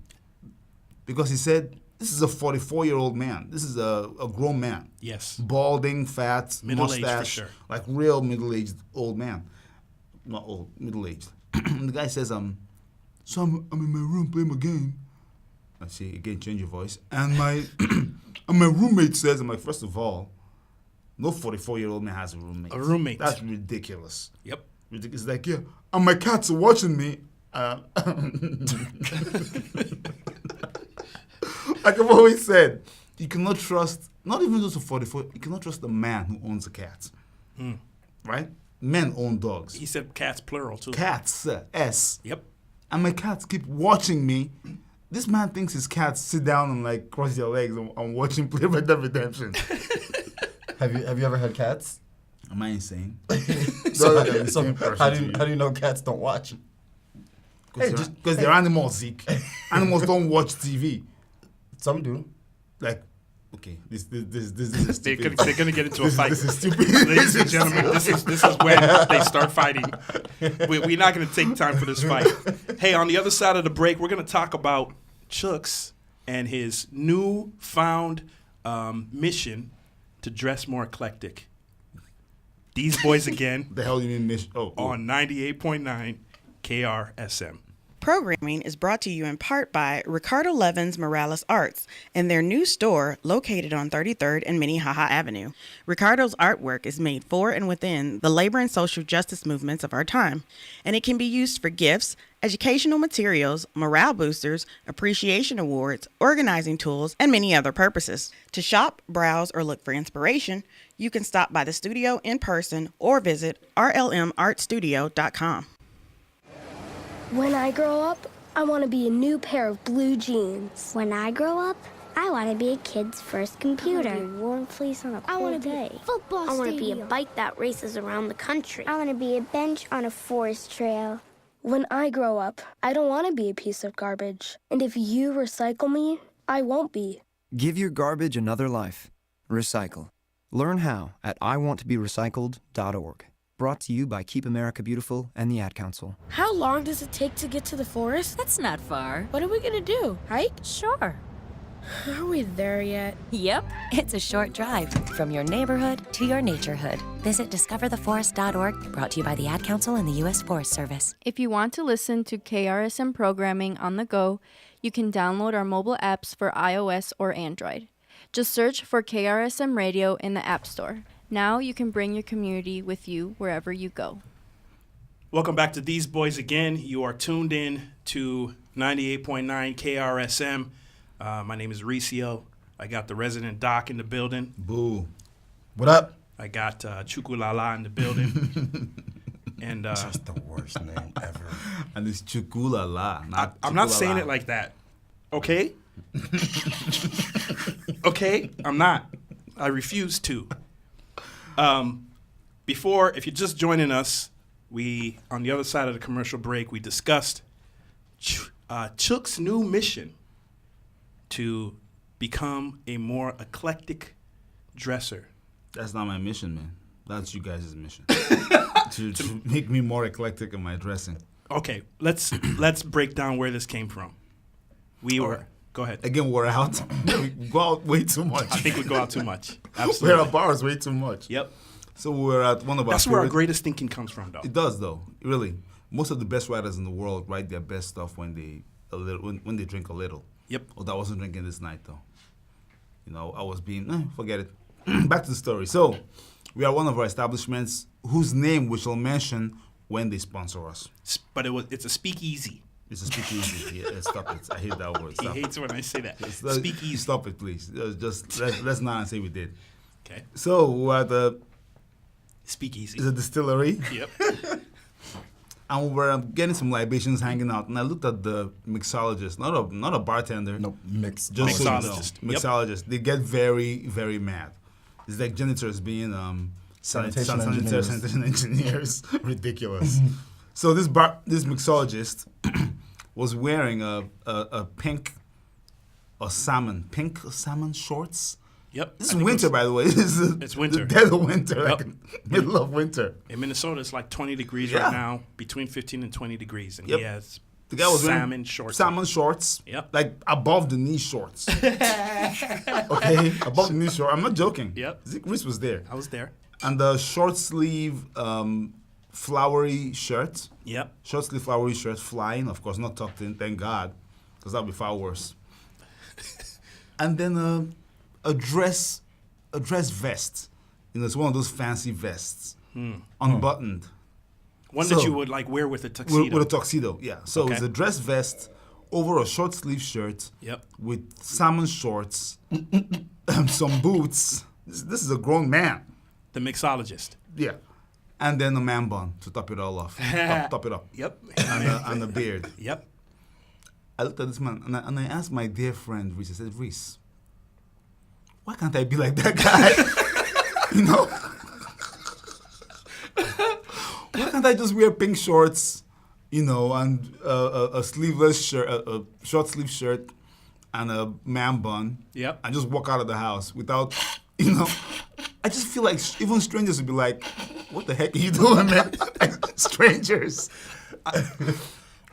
because he said this is a 44-year-old man. This is a grown man. Yes. Balding, fat, Middle-aged mustache, for sure. like real middle-aged old man, not old, middle-aged. And the guy says, so I'm in my room playing my game. I say again, change your voice, and my and my roommate says, I'm like, first of all, no 44-year-old man has a roommate. A roommate. That's ridiculous. Yep. Ridiculous. It's like, yeah, and my cats are watching me. Like I've always said, you cannot trust, not even just a 44, you cannot trust the man who owns a cat. Right? Men own dogs. He said cats plural too. Cats, S. Yep. And my cats keep watching me. This man thinks his cats sit down and like cross their legs and watch him play Red Dead Redemption. Have you ever had cats? Am I insane? So how do you know cats don't watch? Because they're animals, Zeke. Animals don't watch TV. Some do. Like, okay, this is They're stupid. gonna get into a fight. This is stupid. Ladies and gentlemen, this is when they start fighting. We're not gonna take time for this fight. Hey, on the other side of the break, we're gonna talk about Chooks and his newfound mission to dress more eclectic. These boys again The hell you mean mission? on 98.9 KRSM. Programming is brought to you in part by Ricardo Levins Morales Arts and their new store located on 33rd and Minnehaha Avenue. Ricardo's artwork is made for and within the labor and social justice movements of our time, and it can be used for gifts, educational materials, morale boosters, appreciation awards, organizing tools, and many other purposes. To shop, browse, or look for inspiration, you can stop by the studio in person or visit rlmartstudio.com. When I grow up, I want to be a new pair of blue jeans. When I grow up, I want to be a kid's first computer. I want to be a warm fleece on a cold day. Football I want to be a stadium. bike that races around the country. I want to be a bench on a forest trail. When I grow up, I don't want to be a piece of garbage. And if you recycle me, I won't be. Give your garbage another life. Recycle. Learn how at iwanttoberecycled.org. Brought to you by Keep America Beautiful and the Ad Council. How long does it take to get to the forest? That's not far. What are we going to do? Hike? Sure. Are we there yet? Yep. It's a short drive from your neighborhood to your naturehood. Visit discovertheforest.org, brought to you by the Ad Council and the U.S. Forest Service. If you want to listen to KRSM programming on the go, you can download our mobile apps for iOS or Android. Just search for KRSM Radio in the App Store. Now you can bring your community with you wherever you go. Welcome back to These Boys Again. You are tuned in to 98.9 KRSM. My name is Ricio. I got the resident doc in the building. Boo. What up? I got Chukulala in the building. And Just the worst name ever. And it's Chukulala. I'm not saying it like that. Okay? Okay? I'm not. I refuse to. Before, if you're just joining us, we, on the other side of the commercial break, we discussed Chook's new mission to become a more eclectic dresser. That's not my mission, man. That's you guys' mission. to make me more eclectic in my dressing. Okay, let's break down where this came from. Go ahead. Again, we're out. We go out way too much. I think we go out too much. We're Absolutely. at bars way too much. Yep. So we're at one of our That's where our favorite- greatest thinking comes from, though. It does, though. Really. Most of the best writers in the world write their best stuff when they drink a little. Yep. Although I wasn't drinking this night, though. You know, I was being, forget it. Back to the story. So, we are one of our establishments whose name we shall mention when they sponsor us. But it's a speakeasy. It's a speakeasy. Yeah, stop it. I hate that word. He Stop hates when I say that. it. Speakeasy. Stop it, please. Let's not say we did. Okay. So, we're at the Speakeasy. it's a distillery. Yep. And we were getting some libations hanging out, and I looked at the mixologist, not a bartender. No, Just so you know, Mixologist. Yep. mixologist. They get very, very mad. It's like janitors being sanitation engineers. Ridiculous. So this mixologist was wearing a pink or salmon shorts. Yep. This is winter, by the way. It's winter. The dead of winter, Yep. like middle of winter. In Minnesota, it's like 20 degrees Yeah. right now, between 15 and 20 degrees, and Yep. he has The guy was wearing salmon shorts. Salmon shorts. Yep. Like above the knee shorts. Okay, above the knee short. I'm not joking. Yep. Reese was there. I was there. And the short sleeve flowery shirt. Yep. Short sleeve flowery shirt, flying, of course, not tucked in, thank God, because that would be far worse. And then a dress vest. You know, it's one of those fancy vests, unbuttoned. One So- that you would like wear with a tuxedo. With a tuxedo, yeah. So Okay. it's a dress vest over a short sleeve shirt. Yep. With salmon shorts, some boots. This is a grown man. The mixologist. Yeah. And then a man bun to top it all off. top it up. Yep. And a beard. Yep. I looked at this man and I asked my dear friend Reese, I said, Reese, why can't I be like that guy? You know? Why can't I just wear pink shorts, you know, and a sleeveless shirt, a short sleeve shirt, and a man bun, Yep. and just walk out of the house without, you know? I just feel like even strangers would be like, "What the heck are you doing, man?" Like, strangers.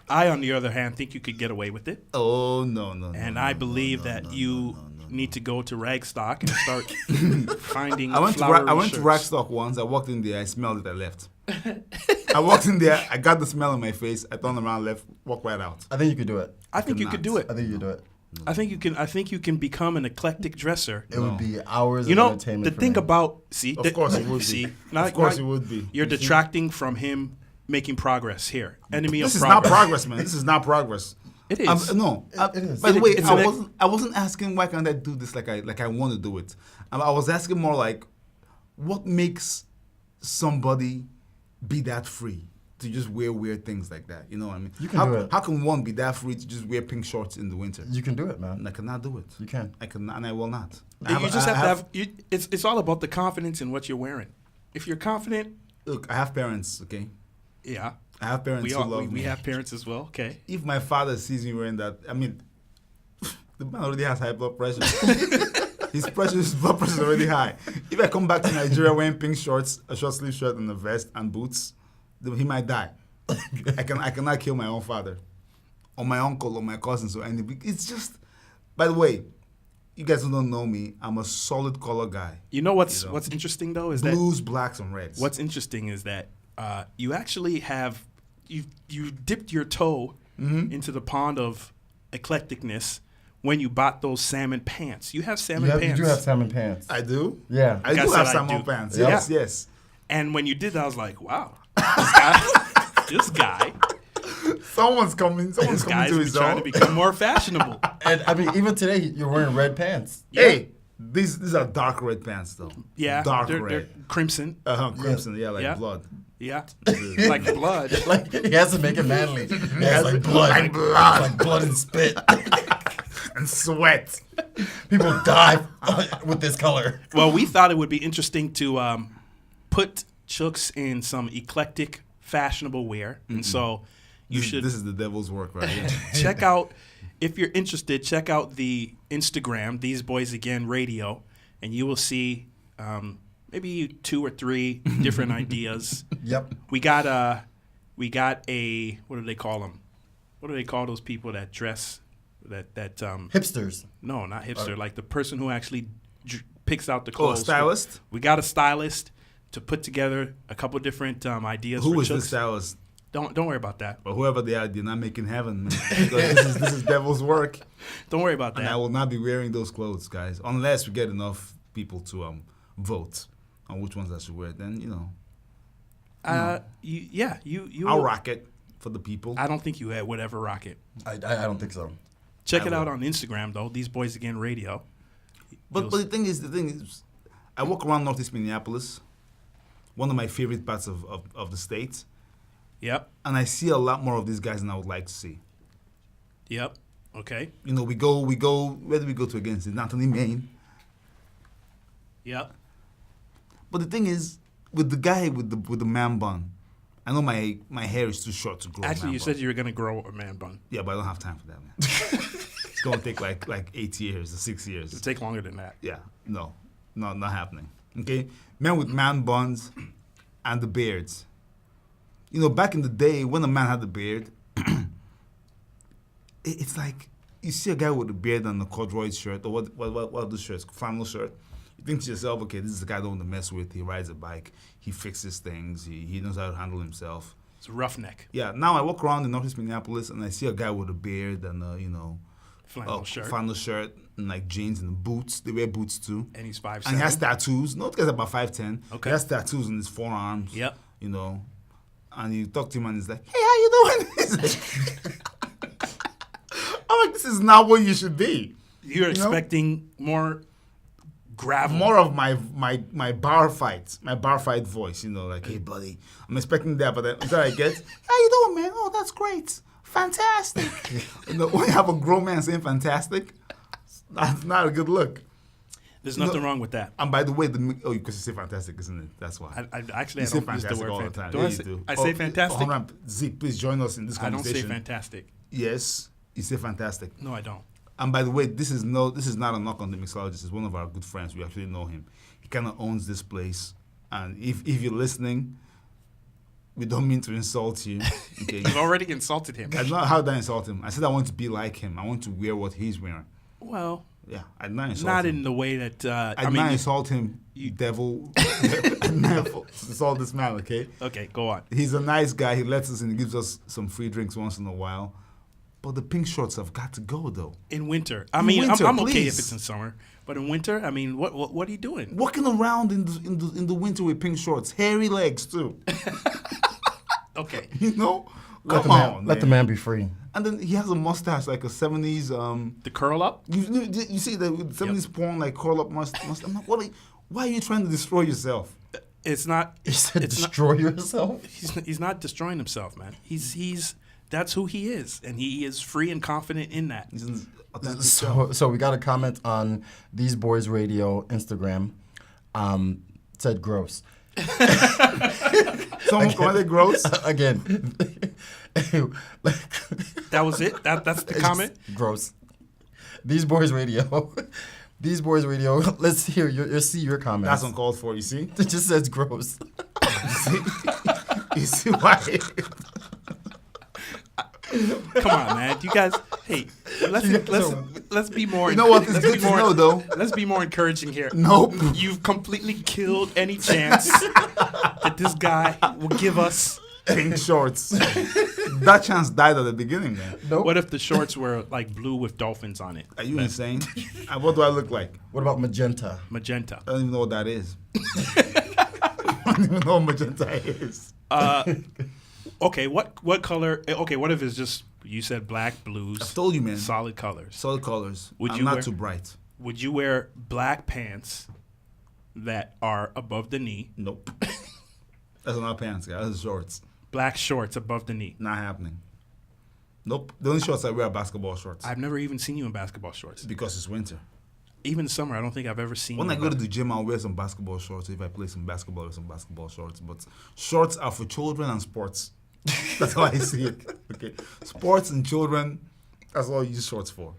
I, on the other hand, think you could get away with it. Oh no. And I believe that you need to go to Ragstock and start finding I went flowery to shirts. Ragstock once. I walked in there. I smelled it. I left. I walked in there. I got the smell in my face. I turned around, left, walked right out. I think you could do it. I think you could do it. I think you could do it. I think you can become an eclectic dresser. It would be hours You of know, entertainment the for thing me. about Of course it would be. See, Of course it would be. You're detracting from him making progress here. Enemy This of is progress. not progress, man. This is not progress. It is. No. It is. By the way, It's I wasn't asking why can't I do this like I want to do it. I was asking more like, what makes somebody be that free to just wear weird things like that? You know what I mean? You can do it. How can one be that free to just wear pink shorts in the winter? You can do it, man. And I cannot do it. You can. I cannot, and I will not. You just have to have. It's all about the confidence in what you're wearing. If you're confident, Look, I have parents, okay? yeah. I have parents who love me. We have parents as well. Okay. If my father sees me wearing that, I mean, the man already has high blood pressure. His blood pressure is already high. If I come back to Nigeria wearing pink shorts, a short sleeve shirt, and a vest and boots, then he might die. I cannot kill my own father, or my uncle, or my cousins, or anything. It's just. By the way, you guys who don't know me, I'm a solid color guy. You know what's interesting though is Blues, blacks, and reds. What's interesting is that you actually have you dipped your toe into the pond of eclecticness when you bought those salmon pants. You have salmon pants. You do have salmon pants. I do? Yeah. I do have salmon pants. Yeah. Yes. And when you did that, I was like, wow, this guy Someone's coming to his trying own. to become more fashionable. And I mean, even today, you're wearing red pants. Hey, these are dark red pants though. Yeah, dark they're red. crimson. Crimson. Yeah, like Yeah. blood. Yeah, like blood. Like, he has to make it manly. He has like blood. Like blood. Like blood and spit. And sweat. People die with this color. Well, we thought it would be interesting to put Chooks in some eclectic, fashionable wear, and so you should. This is the devil's work right here. Check out, if you're interested, check out the Instagram, These Boys Again Radio, and you will see maybe 2 or 3 different ideas. Yep. We got a, what do they call them? What do they call those people that dress, that Hipsters. No, not hipster, like the person who actually picks out the clothes. Oh, stylist? We got a stylist to put together a couple different ideas Who for is Chooks. this stylist? Don't worry about that. Or whoever they are, they're not making heaven, man. Because this is devil's work. Don't worry about that. And I will not be wearing those clothes, guys, unless we get enough people to vote on which ones I should wear. Then you I'll rock it for the people. I don't think you would ever rock it. I don't think so. Check it out on Instagram though. These Boys Again Radio. But the thing is, I walk around Northeast Minneapolis, one of my favorite parts of the state. Yep. And I see a lot more of these guys than I would like to see. Yep. Okay. You know, we go. Where do we go to again? It's Anthony, Maine. Yep. But the thing is, with the guy with the man bun. I know my hair is too short to grow. Actually, a man you bun. said you were gonna grow a man bun. Yeah, but I don't have time for that, man. It's gonna take like 8 years or 6 years. It'll take longer than that. Yeah, no, not happening. Okay, men with man buns and the beards. You know, back in the day when a man had the beard, it's like you see a guy with a beard and a corduroy shirt, or what are those shirts? Flannel shirt. You think to yourself, okay, this is the guy I don't want to mess with. He rides a bike. He fixes things. He knows how to handle himself. It's a roughneck. Yeah. Now I walk around in Northeast Minneapolis and I see a guy with a beard and flannel shirt. Flannel shirt and like jeans and boots. They wear boots too. And he's 5'7". And he has tattoos. No, this guy's about 5'10". Okay. He has tattoos on his forearms. Yep. You know, and you talk to him and he's like, "Hey, how you doing?" He's like, I'm like, this is not what you should be. You're expecting more gravel. More of my bar fight voice, like, "Hey, buddy," I'm expecting that, but then until I get, "How you doing, man? Oh, that's great, fantastic." When you have a grown man saying "fantastic," that's not a good look. There's nothing wrong with that. And by the way, because you say "fantastic," isn't it? That's why. I actually you say don't use the word all the time. Do Yeah, I you say, do. I say fantastic? Hold on, Zeke, please join us in this I don't conversation. say fantastic. Yes, you say fantastic. No, I don't. And by the way, this is not a knock on the mixologist. It's one of our good friends. We actually know him. He kind of owns this place. And if you're listening, we don't mean to insult you. Okay? You've already insulted him. I don't know how did I insult him. I said I want to be like him. I want to wear what he's wearing. Well, yeah, I did not insult not him. in the way that I did not insult him, you devil. I did not insult this man, okay? Okay, go on. He's a nice guy. He lets us and he gives us some free drinks once in a while. But the pink shorts have got to go, though. In winter. I'm okay please. if it's in summer. But in winter, I mean, what are you doing? Walking around in the winter with pink shorts. Hairy legs, too. Okay. Come Let on, the man be free. And then he has a mustache, like a 70s... the curl up? You see the 70s porn, like curl up mustache. I'm like, why are you trying to destroy yourself? It's not... You said destroy yourself? He's not destroying himself, man. He's that's who he is, and he is free and confident in that. So we got a comment on These Boys Radio Instagram. Said gross. Someone commented gross? Again. That was it? That's the comment? Gross. These Boys Radio. These Boys Radio. Let's hear your comments. That's uncalled for, you see? It just says gross. You see why? Come on, man. You guys, hey, let's be more. You know what? It's good to know, though. Let's be more encouraging here. Nope. You've completely killed any chance that this guy will give us pink shorts. That chance died at the beginning, man. Nope. What if the shorts were like blue with dolphins on it? Are you insane? What do I look like? What about magenta? Magenta. I don't even know what that is. I don't even know what magenta is. Okay, what color? Okay, what if it's just, you said black, blues. I told you, man. Solid colors. Solid colors. Would I'm you not wear, too bright. Would you wear black pants that are above the knee? Nope. That's not pants, guys. That's shorts. Black shorts above the knee? Not happening. Nope. The only shorts I wear are basketball shorts. I've never even seen you in basketball shorts. Because it's winter. Even summer, I don't think I've ever seen when you. I go to the gym, I'll wear some basketball shorts. If I play some basketball, wear some basketball shorts. But shorts are for children and sports. That's how I see it. Okay. Sports and children, that's all you use shorts for.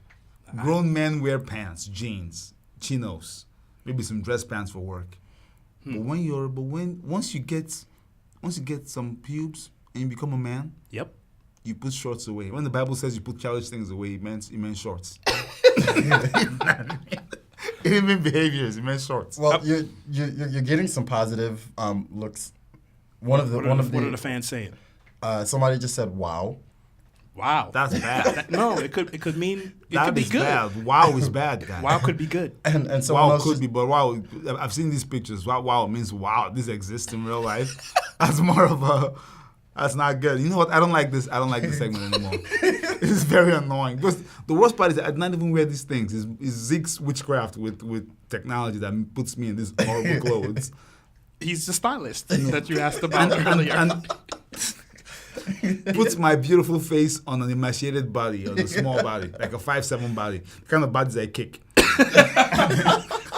Grown men wear pants, jeans, chinos, maybe some dress pants for work. But once you get some pubes and you become a man, yep, you put shorts away. When the Bible says you put childish things away, it meant shorts. It didn't mean behaviors, it meant shorts. Well, you're getting some positive looks. What are the fans saying? Somebody just said wow. Wow, that's bad. No, it could mean it that could be is good. Bad. Wow is bad, guys. Wow could be good. And wow could be, but wow, I've seen these pictures. Wow means wow. This exists in real life. That's more of a. That's not good. You know what? I don't like this. I don't like this segment anymore. It's very annoying. Because the worst part is I not even wear these things. It's Zeke's witchcraft with technology that puts me in these horrible clothes. He's the stylist that you asked about earlier. And puts my beautiful face on an emaciated body, or a small body, like a 5'7" body, the kind of bodies I kick.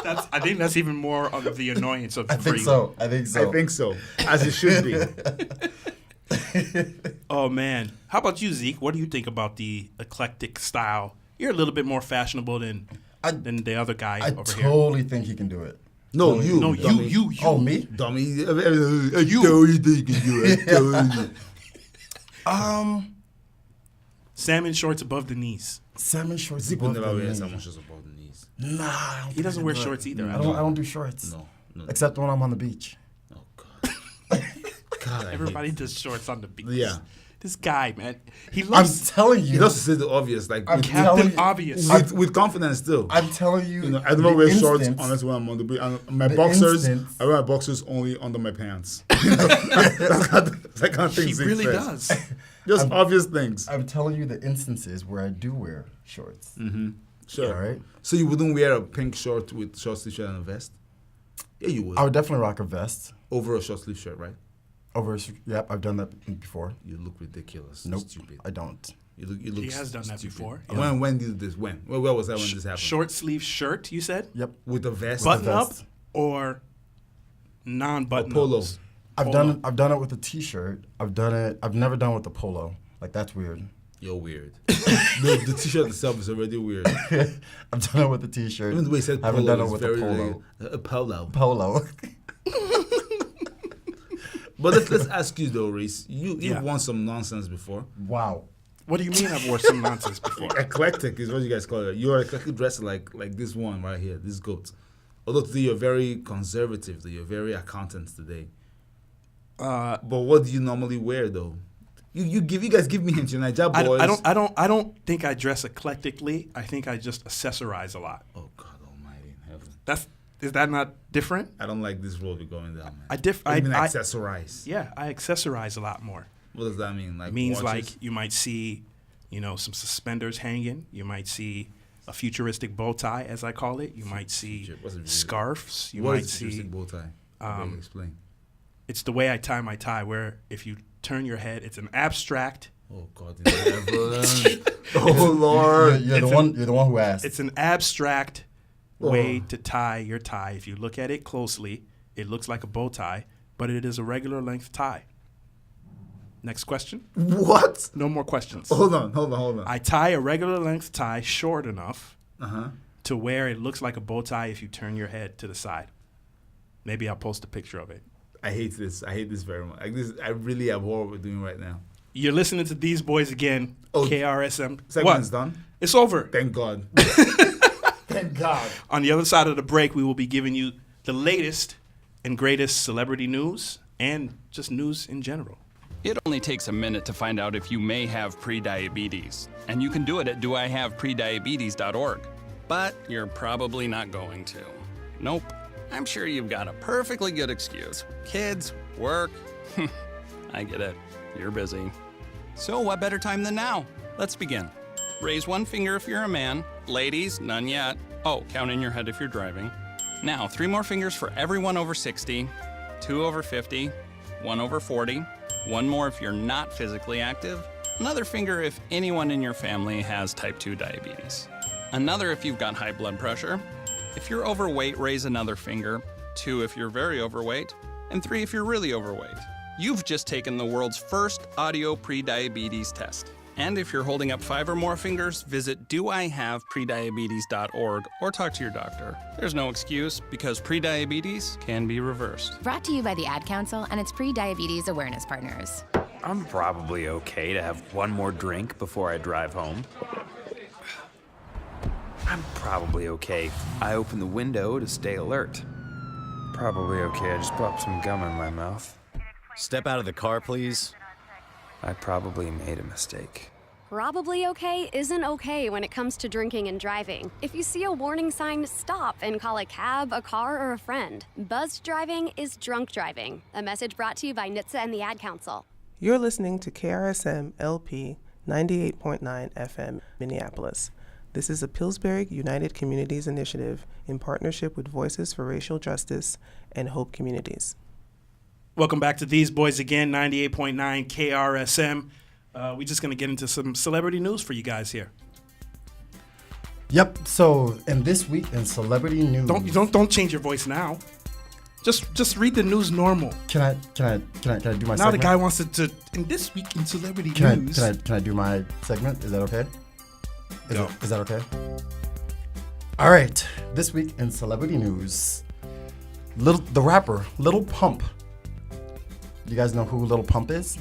I think that's even more of the annoyance of I think so. I think so. As it should be. Oh, man. How about you, Zeke? What do you think about the eclectic style? You're a little bit more fashionable than the other guy over here. I totally think he can do it. No, you. No, you. Oh, me? Dummy. You. Salmon shorts above the knees. Salmon shorts Zeke above will never the wear knees. salmon shorts above the knees. Nah, I don't He think doesn't I wear do it. shorts either. I don't do shorts. No. Except when I'm on the beach. Oh, God. Everybody does shorts on the beach. Yeah. This guy, man. He I'm loves telling you. He does say the obvious, like I'm with, telling you. Obvious. with confidence still. I'm telling you. You know, I don't wear shorts instance- unless when I'm on the beach. My the boxers, instance- I wear my boxers only under my pants. That's that kind of thing. He Zeke really says. does. Just obvious things. I'm telling you the instances where I do wear shorts. Sure. All right. So you wouldn't wear a pink short with short sleeve shirt and a vest? Yeah, you would. I would definitely rock a vest. Over a short sleeve shirt, right? Yep, I've done that before. You look ridiculous. Nope, Stupid. I don't. You look. He has done that stupid. before. When did this? When? Where was that when this happened? Short sleeve shirt, you said? Yep. With a vest. Button up vest. or non-button polo. ups? I've done it with a t-shirt. I've never done it with a polo. Like that's weird. You're weird. the t-shirt itself is already weird. I've done it with a t-shirt. Even the way he said I haven't polo done it is with very a polo. a polo. Polo. But let's ask you though, Reese. You've Yeah. won some nonsense before. Wow. What do you mean I've worn some nonsense before? Eclectic is what you guys call it. You're eclectic dresser like this one right here, this goat. Although today you're very conservative, though you're very accountant today. But what do you normally wear though? You guys give me hints, you Niger boys. I don't think I dress eclectically. I think I just accessorize a lot. Oh God Almighty in heaven. Is that not different? I don't like this road we're going down, man. I accessorize. Yeah, I accessorize a lot more. What does that mean? Like It means watches? like you might see, some suspenders hanging. You might see a futuristic bow tie, as I call it. You might see scarves. You What might is see. futuristic bow tie? Explain. It's the way I tie my tie, where if you turn your head, it's an abstract. Oh God in heaven! Oh Lord! You're the one who asked. It's an abstract way to tie your tie. If you look at it closely, it looks like a bow tie, but it is a regular length tie. Next question. What? No more questions. Hold on. I tie a regular length tie short enough to where it looks like a bow tie if you turn your head to the side. Maybe I'll post a picture of it. I hate this. I hate this very much. I really abhor what we're doing right now. You're listening to These Boys Again, KRSM. Segment's done? It's over. Thank God. Thank God. On the other side of the break, we will be giving you the latest and greatest celebrity news and just news in general. It only takes a minute to find out if you may have prediabetes. And you can do it at doihaveprediabetes.org. But you're probably not going to. Nope. I'm sure you've got a perfectly good excuse. Kids, work. I get it. You're busy. So what better time than now? Let's begin. Raise one finger if you're a man. Ladies, none yet. Oh, count in your head if you're driving. Now, 3 more fingers for everyone over 60, 2 over 50, 1 over 40, 1 more if you're not physically active, another finger if anyone in your family has type 2 diabetes, another if you've got high blood pressure. If you're overweight, raise another finger, 2 if you're very overweight, and 3 if you're really overweight. You've just taken the world's first audio prediabetes test. And if you're holding up 5 or more fingers, visit doihaveprediabetes.org or talk to your doctor. There's no excuse because prediabetes can be reversed. Brought to you by the Ad Council and its pre-diabetes awareness partners. I'm probably okay to have one more drink before I drive home. I'm probably okay. I open the window to stay alert. Probably okay. I just popped some gum in my mouth. Step out of the car, please. I probably made a mistake. Probably okay isn't okay when it comes to drinking and driving. If you see a warning sign, stop and call a cab, a car, or a friend. Buzzed driving is drunk driving. A message brought to you by NHTSA and the Ad Council. You're listening to KRSM LP 98.9 FM, Minneapolis. This is a Pillsbury United Communities initiative in partnership with Voices for Racial Justice and Hope Communities. Welcome back to These Boys Again, 98.9 KRSM. We're just going to get into some celebrity news for you guys here. Yep. So, in this week in celebrity news, Don't change your voice now. Just read the news normal. Can I do my Now segment? the guy wants to in this week in celebrity Can news. I do my segment? Is that okay? Is that okay? All right. This week in celebrity news, the rapper Lil Pump. You guys know who Lil Pump is?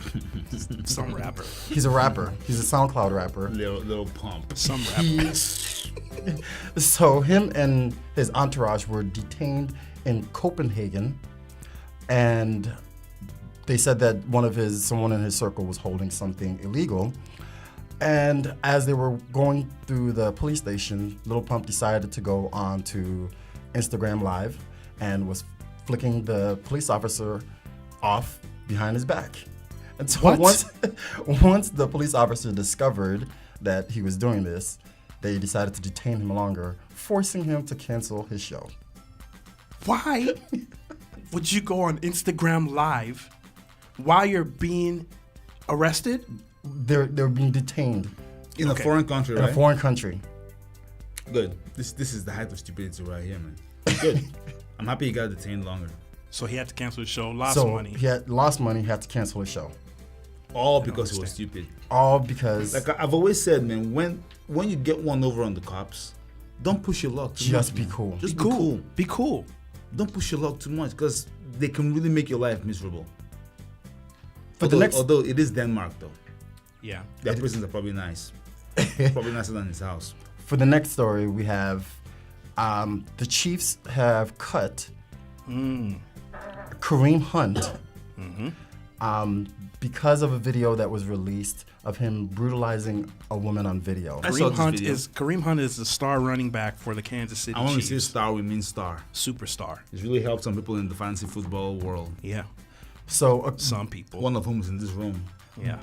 Some rapper. He's a rapper. He's a SoundCloud rapper. Little Pump. Some rapper. So him and his entourage were detained in Copenhagen, and they said that someone in his circle was holding something illegal. And as they were going through the police station, Lil Pump decided to go on to Instagram Live and was flicking the police officer off behind his back. And so once the police officer discovered that he was doing this, they decided to detain him longer, forcing him to cancel his show. Why would you go on Instagram Live while you're being arrested? They're being detained In a foreign country, right? In a foreign country. Good. This is the height of stupidity right here, man. Good. I'm happy he got detained longer. So he had to cancel his show, lost money. He had lost money, had to cancel his show. All because he was stupid. All because... Like I've always said, man, when you get one over on the cops, don't push your luck too much. Just be man. cool. Just be cool. Be cool. Don't push your luck too much because they can really make your life miserable. Although it is Denmark, though. Yeah. Their prisons are probably nice. Probably nicer than his house. For the next story, we have the Chiefs have cut Kareem Hunt because of a video that was released of him brutalizing a woman on video. Kareem Hunt is the star running back for the Kansas City Chiefs. I want to say star, we mean star. Superstar. It's really helped some people in the fantasy football world. Yeah. So some people. One of whom is in this room. Yeah.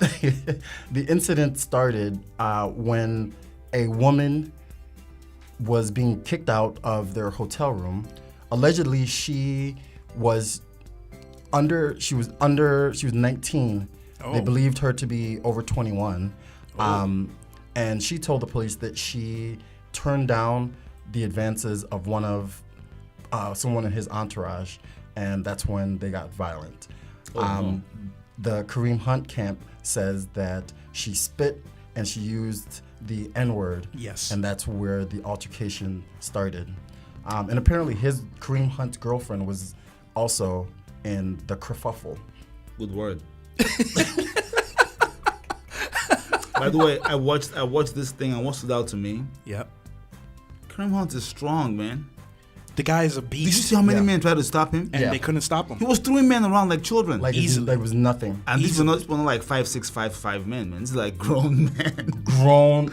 The incident started when a woman was being kicked out of their hotel room. Allegedly, she was 19. Oh. They believed her to be over 21. And she told the police that she turned down the advances of someone in his entourage, and that's when they got violent. The Kareem Hunt camp says that she spit and she used the N-word. Yes. And that's where the altercation started. And apparently Kareem Hunt's girlfriend was also in the kerfuffle. Good word. By the way, I watched this thing, and what stood out to me? Yep. Kareem Hunt is strong, man. The guy is a beast. Did you see how many men tried to stop him? And they couldn't stop him. He was throwing men around like children. Like easily. There was nothing. And these were not like 5'6", 5'5" men, man. These are like grown men. Grown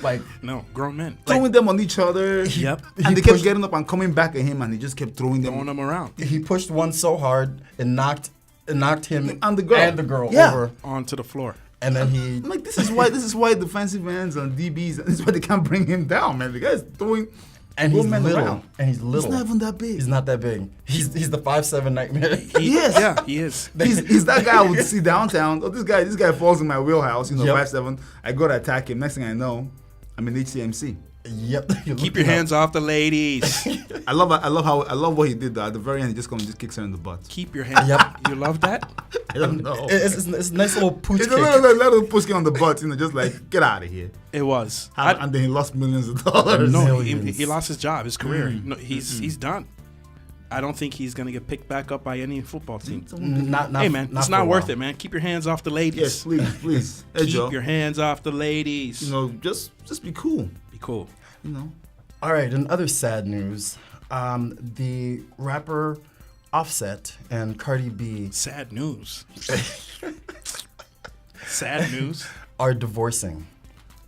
men. Throwing them on each other. Yep. And they kept getting up and coming back at him, and he just kept throwing them around. He pushed one so hard and knocked him and the girl over onto the floor. And then he I'm like, this is why defensive ends and DBs, this is why they can't bring him down, man. The guy's throwing and he's little. Around. And he's little. He's not even that big. He's not that big. He's the 5'7" nightmare. He is. Yeah, he is. He's that guy I would see downtown. Oh, this guy falls in my wheelhouse, 5'7". I go to attack him. Next thing I know, I'm in HCMC. Yep. Keep your hands off the ladies. I love what he did though. At the very end, he just comes and just kicks her in the butt. Keep your hands. Yep. You love that? I don't know. It's a nice little pooch It's kick. a little push kick on the butt, just like get out of here. It was. And then he lost millions of dollars. No, he lost his job, his career. No, he's done. I don't think he's gonna get picked back up by any football team. Hey man, it's not worth it, man. Keep your hands off the ladies. Yes, please. Hey, Keep Joe. your hands off the ladies. Just be cool. Be cool. All right, in other sad news, the rapper Offset and Cardi B. Sad news. Sad news. Are divorcing.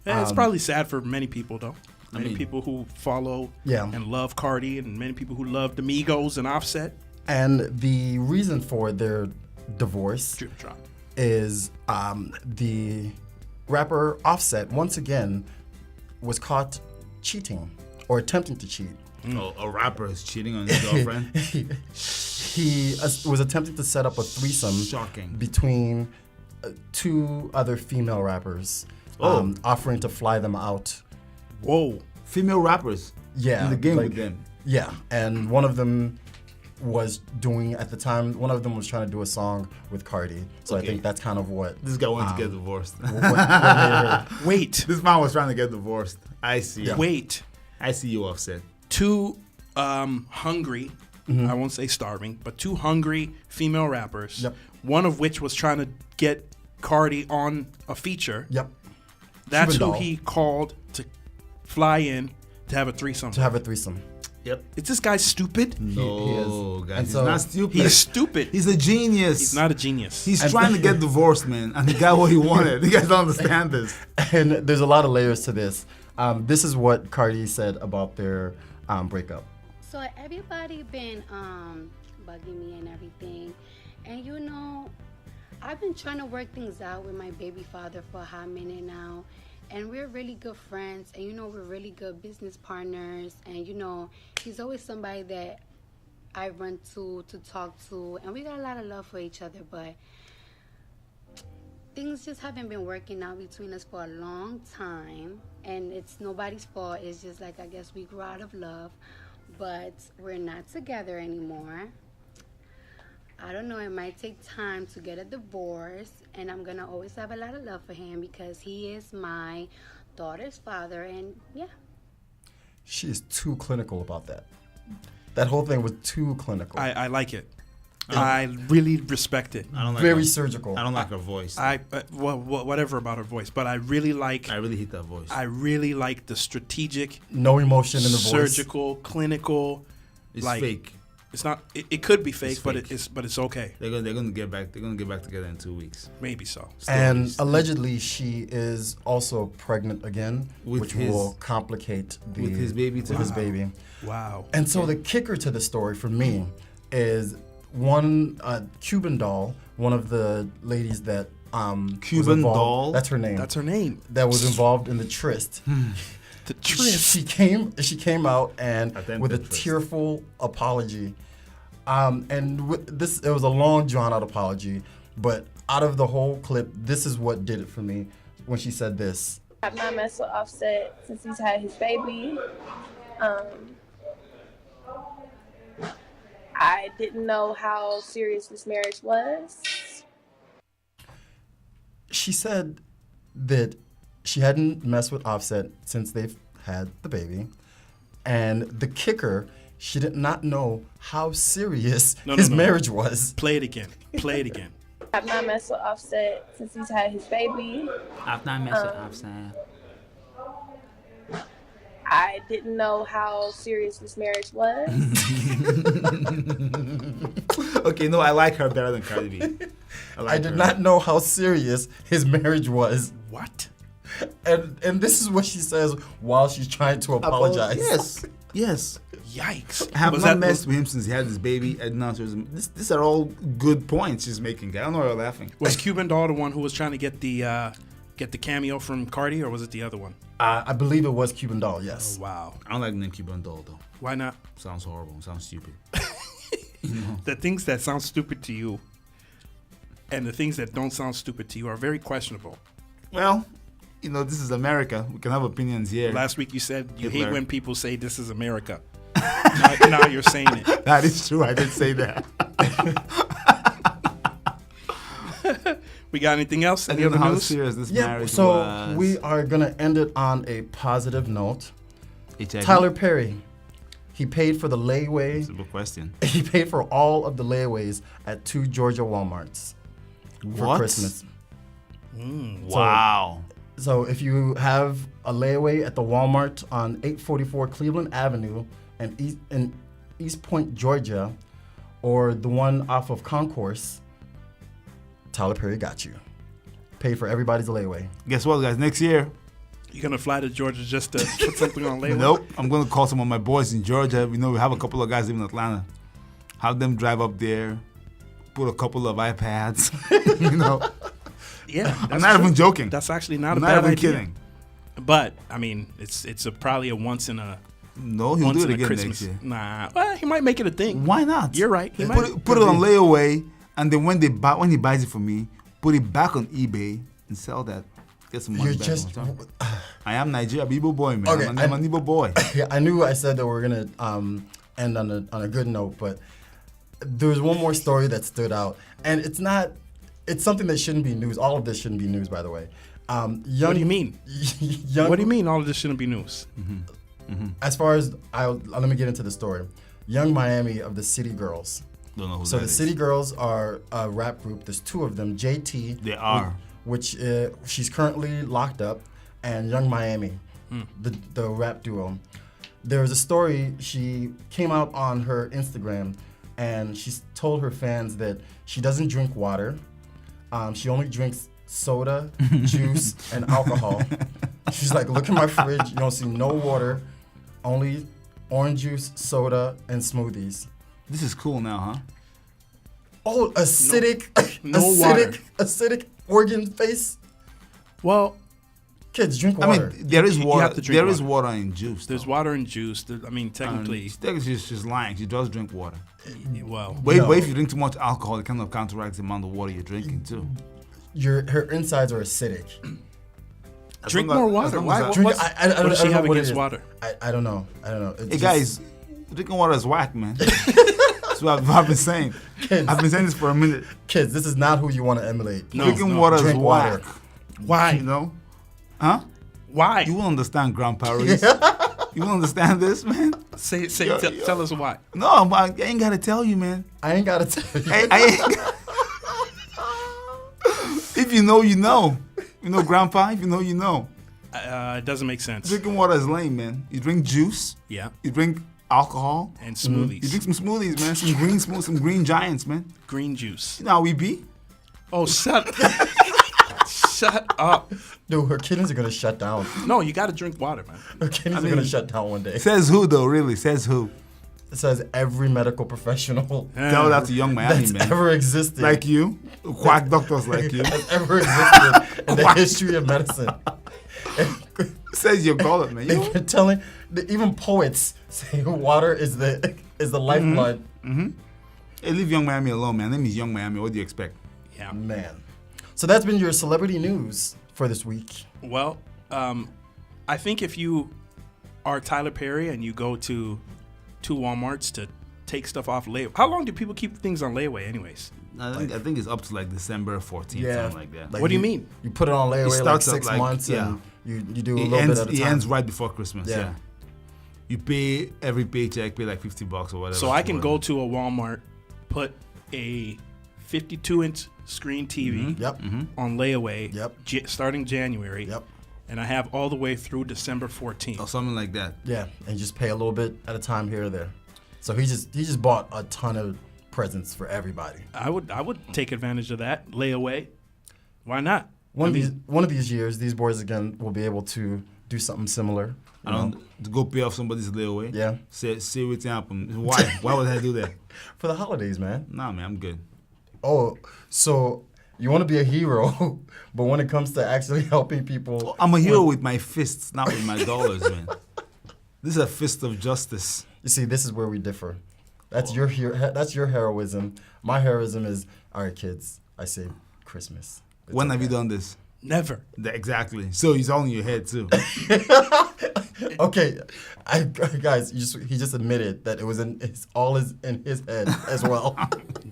Yeah, it's probably sad for many people, though. Many people who follow and love Cardi, and many people who love the Migos and Offset. And the reason for their divorce is the rapper Offset once again was caught cheating or attempting to cheat. Oh, a rapper is cheating on his girlfriend? He was attempting to set up a threesome between two other female rappers, offering to fly them out. Whoa. female rappers. Yeah, in the game like, with them. Yeah, and one of them was doing at the time. One of them was trying to do a song with Cardi. So I think that's kind of what This guy wanted to get divorced. Wait. This man was trying to get divorced. I see. Yeah. Wait. I see you, Offset. Two hungry, I won't say starving, but two hungry female rappers. Yep. One of which was trying to get Cardi on a feature. Yep. That's Cuban who Doll. he called to fly in to have a threesome. Yep. Is this guy stupid? No, guys, And he's so- not stupid. He's stupid. He's a genius. He's not a genius. He's trying to get divorced, man, and he got what he wanted. You guys don't understand this. And there's a lot of layers to this. This is what Cardi said about their breakup. So everybody been bugging me and everything, and you know, I've been trying to work things out with my baby father for a hot minute now, and we're really good friends, and you know, we're really good business partners, and you know, he's always somebody that I run to talk to, and we got a lot of love for each other, but things just haven't been working out between us for a long time, and it's nobody's fault. It's just like, I guess we grew out of love, but we're not together anymore. I don't know, it might take time to get a divorce, and I'm gonna always have a lot of love for him because he is my daughter's father, and yeah. She is too clinical about that. That whole thing was too clinical. I like it. I really respect it. I don't like Very her, surgical. I don't like her voice. Well, whatever about her voice, but I really hate that voice. I really like the strategic, no emotion in the voice, surgical, clinical. It's like, fake. It's not. It could be fake, It's but fake. it's okay. They're gonna get back. They're gonna get back together in 2 weeks. Maybe so. And allegedly, she is also pregnant again, which will complicate with his baby too. With his baby. Wow. And so the kicker to the story for me is one Cuban Doll, one of the ladies that was Cuban involved- Doll? That's her name. That's her name. That was involved in the tryst. The tryst. She came out and with a tearful apology, and with this it was a long drawn out apology, but out of the whole clip, this is what did it for me when she said this. I've not messed with Offset since he's had his baby. I didn't know how serious this marriage was. She said that she hadn't messed with Offset since they've had the baby, and the kicker, she did not know how serious his marriage was. Play it again. Play it again. I've not messed with Offset since he's had his baby. I've not messed with Offset. I didn't know how serious this marriage was. Okay, no, I like her better than Cardi B. I did not know how serious his marriage was. What? And this is what she says while she's trying to apologize. Yes. Yikes. I have not messed with him since he had his baby. And now these are all good points she's making. I don't know why you're laughing. Was Cuban Doll the one who was trying to get the cameo from Cardi, or was it the other one? I believe it was Cuban Doll, yes. Oh, wow. I don't like the name Cuban Doll, though. Why not? Sounds horrible. Sounds stupid. The things that sound stupid to you and the things that don't sound stupid to you are very questionable. Well, this is America. We can have opinions here. Last week you said you Hitler. hate when people say this is America. now you're saying it. That is true. I did say that. We got anything else? I Any don't know other how news? serious this Yeah, marriage so was. we are going to end it on a positive note. HIV? Tyler Perry, he paid for the layaway. That's a good question. He paid for all of the layaways at 2 Georgia Walmarts for What? Christmas. Wow. So if you have a layaway at the Walmart on 844 Cleveland Avenue in East Point, Georgia, or the one off of Concourse, Tyler Perry got you. Paid for everybody's layaway. Guess what, guys? Next year. You're going to fly to Georgia just to put something on layaway? Nope. I'm going to call some of my boys in Georgia. We have a couple of guys living in Atlanta. Have them drive up there, put a couple of iPads, Yeah, I'm not even joking. That's actually not I'm a bad not even idea. kidding. But I mean, it's probably a once in a no. He'll once do it in a again Christmas. next year. Nah, well, he might make it a thing. Why not? You're right. He Put it on layaway, and then when he buys it for me, put it back on eBay and sell that. Get some money You're back. just. I I am Nigeria, Igbo boy, man. Okay, I'm an Igbo boy. I knew I said that we're gonna end on a good note, but there's one more story that stood out, and it's something that shouldn't be news. All of this shouldn't be news, by the way. What do you mean? What do you mean all of this shouldn't be news? As far as let me get into the story. Young Miami of the City Girls. Don't know who so that the is. City Girls are a rap group. There's two of them. JT. They are. Which she's currently locked up, and Young Miami, the rap duo. There was a story. She came out on her Instagram, and she told her fans that she doesn't drink water. She only drinks soda, juice, and alcohol. She's like, look in my fridge. You don't see no water, only orange juice, soda, and smoothies. This is cool now, huh? Oh, acidic, water. acidic organ face. Well, kids drink water. I mean, there is You water. have to drink There is water. water in juice. There's water in juice. Technically. She's lying. She does drink water. Well, But if you drink too much alcohol, it kind of counteracts the amount of water you're drinking too. Her insides are acidic. Drink more water. Why? What What does she have against water? I don't know. Hey guys, drinking water is whack, man. That's what I've been saying. Kids, I've been saying this for a minute. Kids, this is not who you want to emulate. Drinking water is Drink whack. Why? You know? Huh? Why? You won't understand, Grandpa Reese. You won't understand this, man? Tell us why. No, I ain't got to tell you, man. I ain't got to tell you. I ain't If you know, you know. You know, Grandpa, if you know, you know. It doesn't make sense. Drinking water is lame, man. You drink juice. Yeah. You drink alcohol. And smoothies. You drink some smoothies, man. Some green giants, man. Green juice. You know how we be? Oh, shut up. Dude, her kidneys are going to shut down. No, you got to drink water, man. Her kidneys are going to shut down one day. Says who, though, really? Says who? It says every medical professional Tell that to Young Miami, that's man. ever existed. Like you. Quack doctors like you. That's ever existed in the history of medicine. Says you got it, man. They've been telling, even poets say water is the lifeblood. Hey, leave Young Miami alone, man. Name is Young Miami. What do you expect? Yeah. Man. So that's been your celebrity news for this week. Well, I think if you are Tyler Perry and you go to Walmarts to take stuff off layaway. How long do people keep things on layaway anyways? I think it's up to like December 14th, something like that. What do you mean? You put it on layaway It like starts up 6 like- months yeah. and you do a little bit at a time. It ends right before Christmas, Yeah. yeah. You pay every paycheck, pay like $50 or whatever. So I can go to a Walmart, put a 52-inch screen TV on layaway starting January. And I have all the way through December 14th. Or something like that. Yeah, and just pay a little bit at a time here or there. So he just bought a ton of presents for everybody. I would take advantage of that layaway. Why not? One of these years, these boys again will be able to do something similar. I don't to go pay off somebody's layaway. Yeah. See what's happening. Why? Why would I do that? For the holidays, man. Nah, man, I'm good. Oh, so you want to be a hero, but when it comes to actually helping people, I'm a hero with my fists, not with my dollars, man. This is a fist of justice. You see, this is where we differ. That's your That's your heroism. My heroism is, all right, kids. I say Christmas. It's When have okay. you done this? Never. Exactly. So he's all in your head too. Okay, guys, he just admitted that it was in his head as well.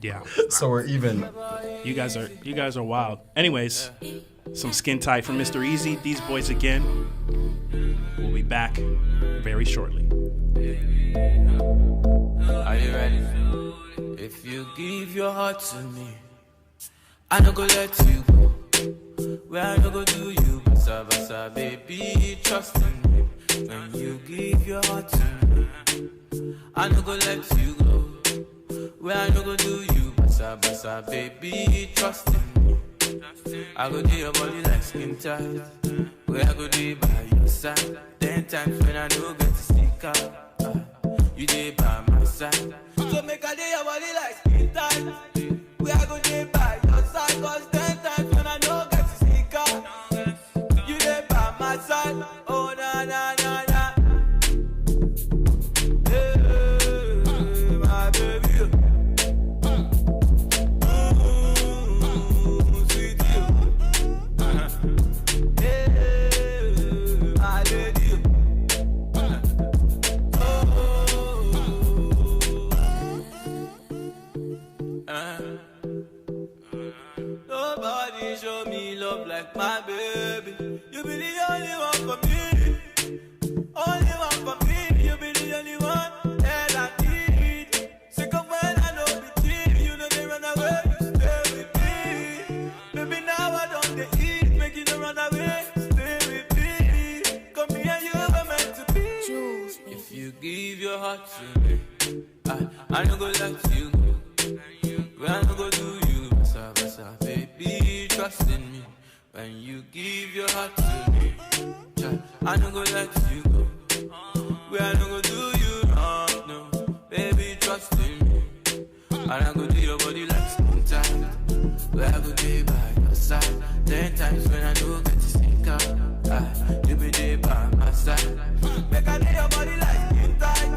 Yeah. So we're even. You guys are wild. Anyways, some skin tight from Mr. Easy. These boys again. We'll be back very shortly. Are you ready? If you give your heart to me, I no go let you go. Where I no go do you, basa basa, baby, trust in me. When you give your heart to me, I no go let you go. Where I no go do you, basa basa, baby, trust in me. I go do your body like skin tight. Where I go do by your side. 10 times when I no get to stick out. You did by my side. So make I do your body like skin tight. Where I go do by your side. Cause 10 times when I no get to stick out. You did by my side. Oh na na na na. Hey, my baby. Sweet you. Hey, my show me love like my baby. You be the only one for me. Only one for me. You be the only one that I need. Sick of when I know be cheap. You know they run away, you stay with me. Baby, now I don't they eat. Make you no run away, stay with me. Come here, you were meant to be. If you give your heart to me, I no go let you go. I no go do you, basa basa, baby, trust in me. When you give your heart to me, I no go let you go. I no go do you wrong, no, baby, trust in me. And I go do your body like skin tight. Where I go be by your side. 10 times when I do get to sink out, you be there by my side. Make I do your body like skin tight.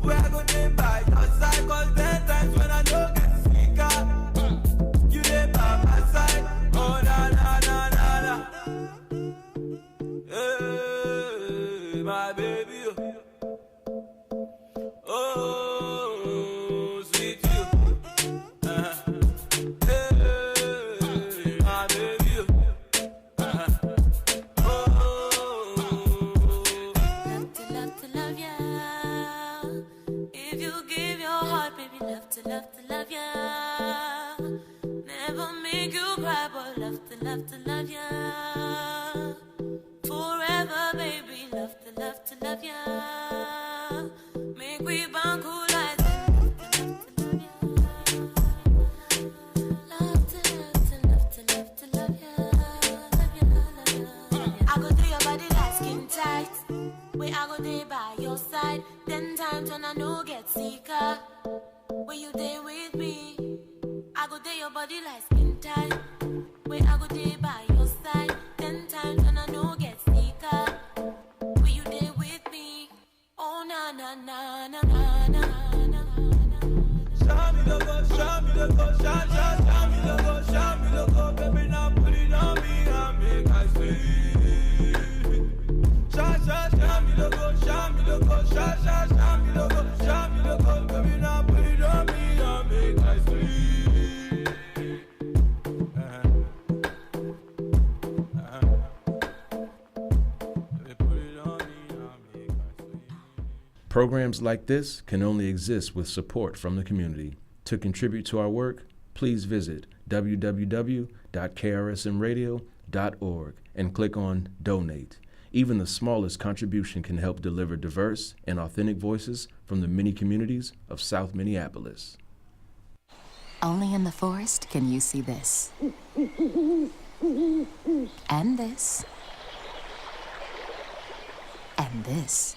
Where I go be by your side. Cause 10 times when I do get to sink out, you there by my side. Oh na na na na na. Hey, my baby. Oh, sweet you. Hey, my baby. Love to love ya. If you give your heart, baby, love to love ya. Never make you cry, but love to love ya. Forever, baby, love to love ya. Make we bond cool eyes. Love to love ya. I go through your body like skin tight. Where I go there by your side. 10 times when I know get sicker. When you there with me, I go there your body like skin tight. Where I go there by your side. 10 times when I know get sicker. When you there with me, oh na na na na na na na. Show me the go, show me the go, show me the go, show me the go, baby, now put it on me and make I see. Show me the go, show me the go, show me the go, show me the go, baby, now put it on me and make I see. Programs like this can only exist with support from the community. To contribute to our work, please visit www.krsmradio.org and click on Donate. Even the smallest contribution can help deliver diverse and authentic voices from the many communities of South Minneapolis. Only in the forest can you see this. And this. And this.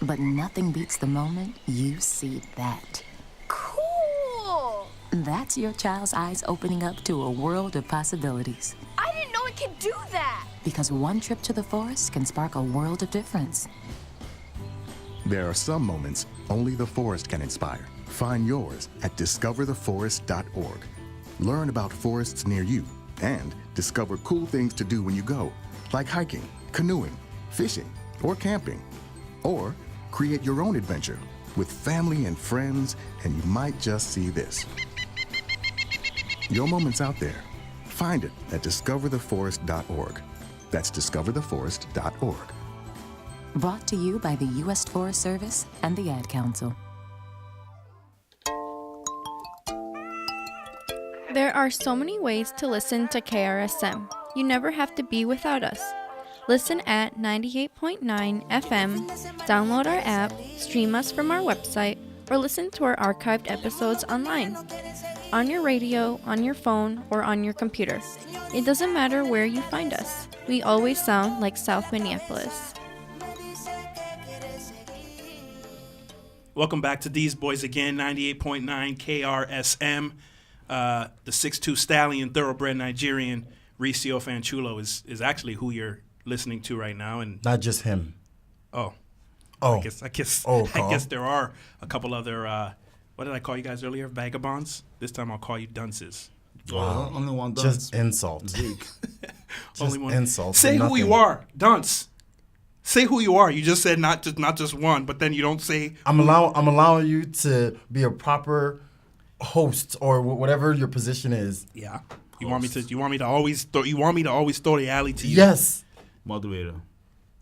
But nothing beats the moment you see that. Cool! That's your child's eyes opening up to a world of possibilities. I didn't know it could do that! Because one trip to the forest can spark a world of difference. There are some moments only the forest can inspire. Find yours at discovertheforest.org. Learn about forests near you and discover cool things to do when you go, like hiking, canoeing, fishing, or camping. Or create your own adventure with family and friends, and you might just see this. Your moment's out there. Find it at discovertheforest.org. That's discovertheforest.org. Brought to you by the U.S. Forest Service and the Ad Council. There are so many ways to listen to KRSM. You never have to be without us. Listen at 98.9 FM, download our app, stream us from our website, or listen to our archived episodes online. On your radio, on your phone, or on your computer. It doesn't matter where you find us. We always sound like South Minneapolis. Welcome back to These Boys Again, 98.9 KRSM. The 6'2 stallion, thoroughbred Nigerian, Ricio Fanchulo is actually who you're listening to right now, and not just him. I guess there are a couple other. What did I call you guys earlier? Vagabonds. This time I'll call you dunces. Wow. Only one dunce. Just insult. Only one insult. Say who you are, dunce. Say who you are. You just said not just one, but then you don't say. I'm allowing you to be a proper host or whatever your position is. Yeah. You want me to always throw the alley to you? Yes. Moderator.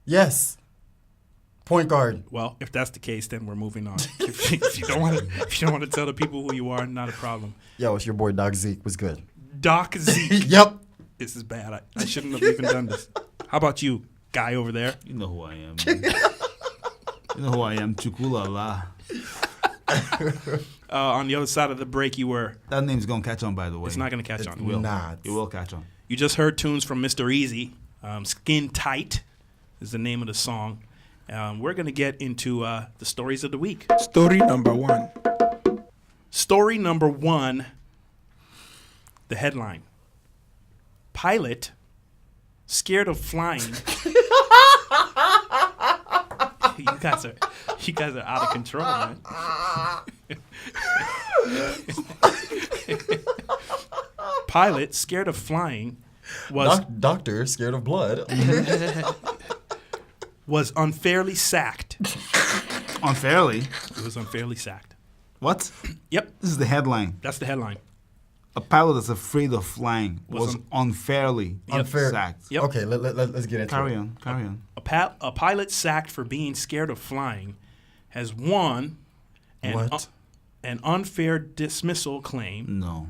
Yes. Point guard. Well, if that's the case, then we're moving on. if you don't want to tell the people who you are, not a problem. Yo, it's your boy Doc Zeke. Was good. Doc Zeke. Yep. This is bad. I shouldn't have even done this. How about you, guy over there? You know who I am. You know who I am. Chukulala. On the other side of the break, you were. That name's gonna catch on, by the way. It's not gonna catch on. It will. Not. It will catch on. You just heard tunes from Mr. Easy. Skin Tight is the name of the song. We're going to get into the stories of the week. Story number one. Story number one, the headline. Pilot scared of flying. You guys are out of control, man. Pilot scared of flying was doctor scared of blood. Was unfairly sacked. Unfairly? It was unfairly sacked. What? Yep. This is the headline. That's the headline. A pilot that's afraid of flying was unfairly sacked. Yep. Okay, let's get into Carry on. A pilot sacked for being scared of flying has won an unfair dismissal claim. No.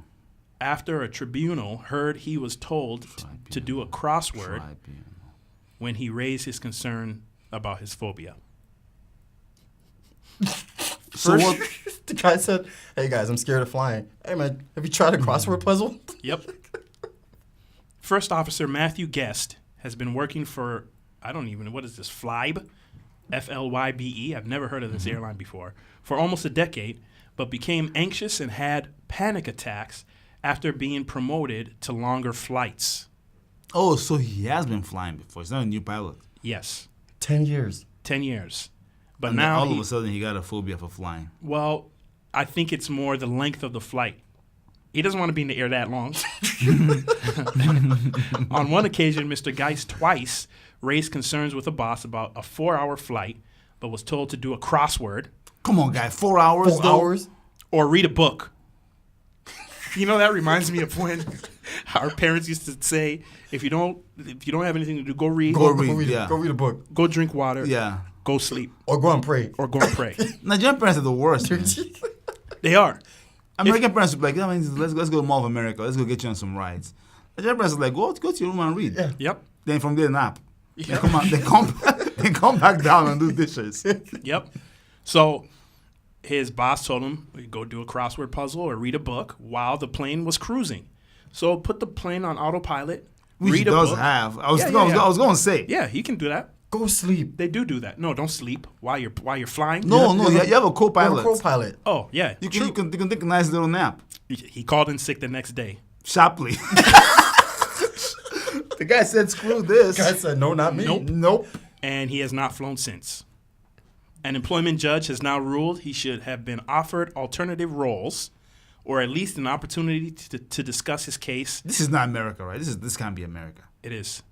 After a tribunal heard he was told to do a crossword when he raised his concern about his phobia. So what? The guy said, "Hey guys, I'm scared of flying. Hey man, have you tried a crossword puzzle?" Yep. First Officer Matthew Guest has been working for, I don't even know, what is this, Flybe? Flybe. I've never heard of this airline before. For almost a decade, but became anxious and had panic attacks after being promoted to longer flights. Oh, so he has been flying before. He's not a new pilot. Yes. 10 years. 10 years. But and now all of a sudden he got a phobia for flying. Well, I think it's more the length of the flight. He doesn't want to be in the air that long. On one occasion, Mr. Geist twice raised concerns with a boss about a 4-hour flight, but was told to do a crossword. Come on, guy. 4 hours? 4 hours? Or read a book. You know, that reminds me of when our parents used to say, if you don't have anything to do, go read. Go read a book. Go drink water. Yeah. Go sleep. Or go and pray. Nigerian parents are the worst. They are. American parents are like, let's go to Mall of America. Let's go get you on some rides. Nigerian parents are like, go to your room and read. Yeah. Yep. Then from there, nap. Yep. They come back down and do dishes. Yep. So his boss told him, go do a crossword puzzle or read a book while the plane was cruising. So put the plane on autopilot. Which read he a does book. have. I was going to say. Yeah, he can do that. Go sleep. They do that. No, don't sleep while you're flying. No, you have a co-pilot. You have a co-pilot. Oh, yeah. You can take a nice little nap. He called in sick the next day. Sharply. The guy said, screw this. The guy said, no, not me. Nope. And he has not flown since. An employment judge has now ruled he should have been offered alternative roles or at least an opportunity to discuss his case. This is not America, right? This can't be America. It is.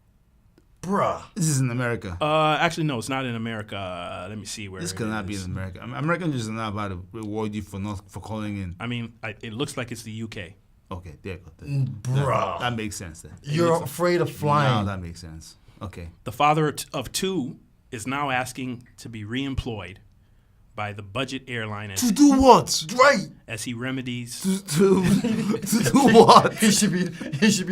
Bruh. This is in America. Actually, no, it's not in America. Let me see where this cannot be in America. Americans just not about to reward you for calling in. I mean, it looks like it's the UK. Okay, there you go. Bruh. That makes sense then. You're afraid of flying. No, that makes sense. Okay. The father of two is now asking to be reemployed by the budget airline. To do what? Right. As he remedies. To do what? He should be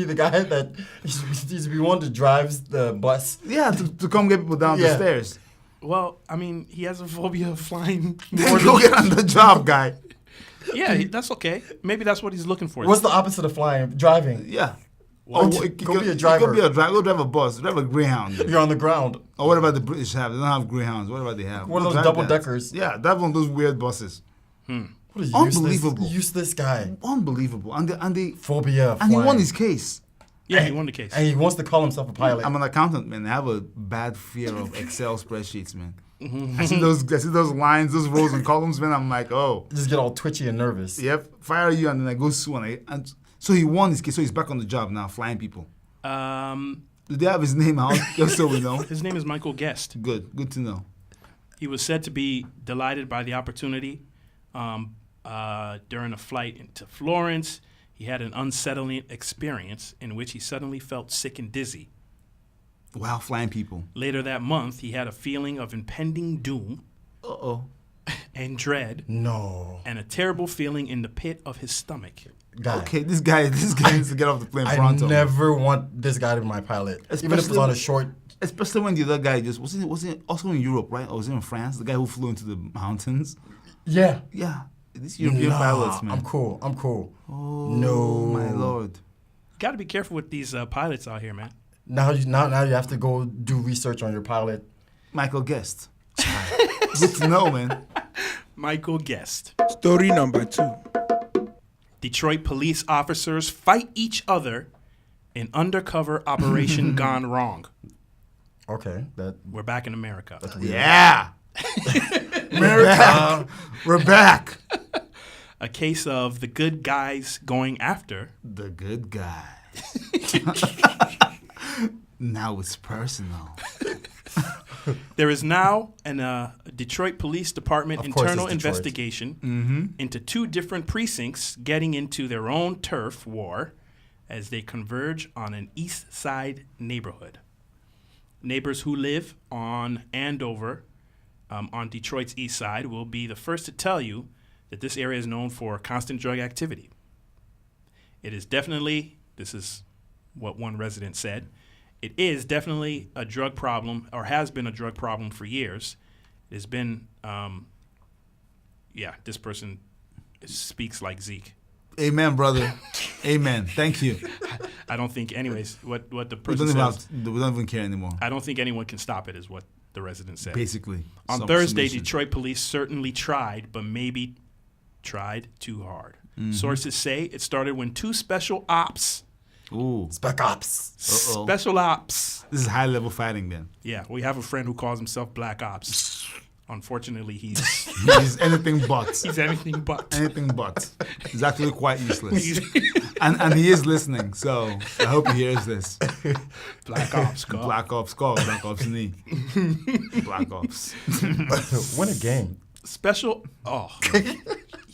the guy that he should be one that drives the bus. Yeah, to come get people down the stairs. Well, I mean, he has a phobia of flying. Then go get on the job, guy. Yeah, that's okay. Maybe that's what he's looking for. What's the opposite of flying? Driving. Yeah. Go be a driver. Go drive a bus. Drive a Greyhound. You're on the ground. Or what about the British have? They don't have Greyhounds. What about they have? One of those double-deckers. Yeah, drive one of those weird buses. What a Unbelievable. Useless guy. Unbelievable. And the phobia of flying. flying. He won his case. Yeah, he won the case. And he wants to call himself a pilot. I'm an accountant, man. I have a bad fear of Excel spreadsheets, man. I see those lines, those rows and columns, man. I'm like, oh. Just get all twitchy and nervous. Yep. Fire you, and then I go sue. And so he won his case. So he's back on the job now, flying people. Do they have his name out? Just so we know. His name is Michael Guest. Good to know. He was said to be delighted by the opportunity, During a flight into Florence, he had an unsettling experience in which he suddenly felt sick and dizzy. Wow, flying people. Later that month, he had a feeling of impending doom. Uh-oh. And dread. No. And a terrible feeling in the pit of his stomach. Okay, this guy needs to get off the plane pronto. I never want this guy to be my pilot, even if it's on a short. Especially when the other guy was it also in Europe, right? Or was it in France? The guy who flew into the mountains. Yeah. Yeah. These European pilots, man. I'm cool. Oh, no, my Lord. You got to be careful with these pilots out here, man. Now you have to go do research on your pilot. Michael Guest. Good to know, man. Michael Guest. Story number 2. Detroit police officers fight each other in undercover operation gone wrong. Okay, we're back in America. Yeah. America. We're back. A case of the good guys going after the good guys. Now it's personal. There is now a Detroit Police Department internal investigation into 2 different precincts getting into their own turf war as they converge on an East Side neighborhood. Neighbors who live on Andover, on Detroit's East Side, will be the first to tell you that this area is known for constant drug activity. It is definitely, this is what one resident said, it is definitely a drug problem, or has been a drug problem for years. It has been, this person speaks like Zeke. Amen, brother. Amen. Thank you. I don't think, anyways, what the person says. We don't even care anymore. I don't think anyone can stop it, is what the resident said. Basically. On Thursday, Detroit police certainly tried, but maybe tried too hard. Sources say it started when 2 special ops. Ooh. Spec ops. Uh-oh. Special ops. This is high-level fighting then. Yeah, we have a friend who calls himself Black Ops. Unfortunately, he's anything but. He's anything but. Anything but. He's actually quite useless. and he is listening, so I hope he hears this. Black Ops call. Black Ops call. Black Ops knee. Black Ops. Win a game. Special. Oh.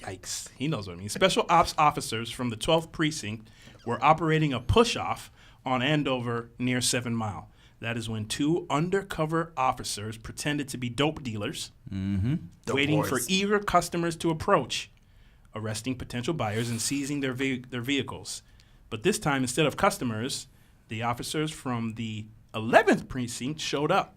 Yikes. He knows what I mean. Special ops officers from the 12th precinct were operating a push-off on Andover near 7 Mile. That is when 2 undercover officers pretended to be dope dealers, waiting for eager customers to approach, arresting potential buyers and seizing their vehicles. But this time, instead of customers, the officers from the 11th precinct showed up.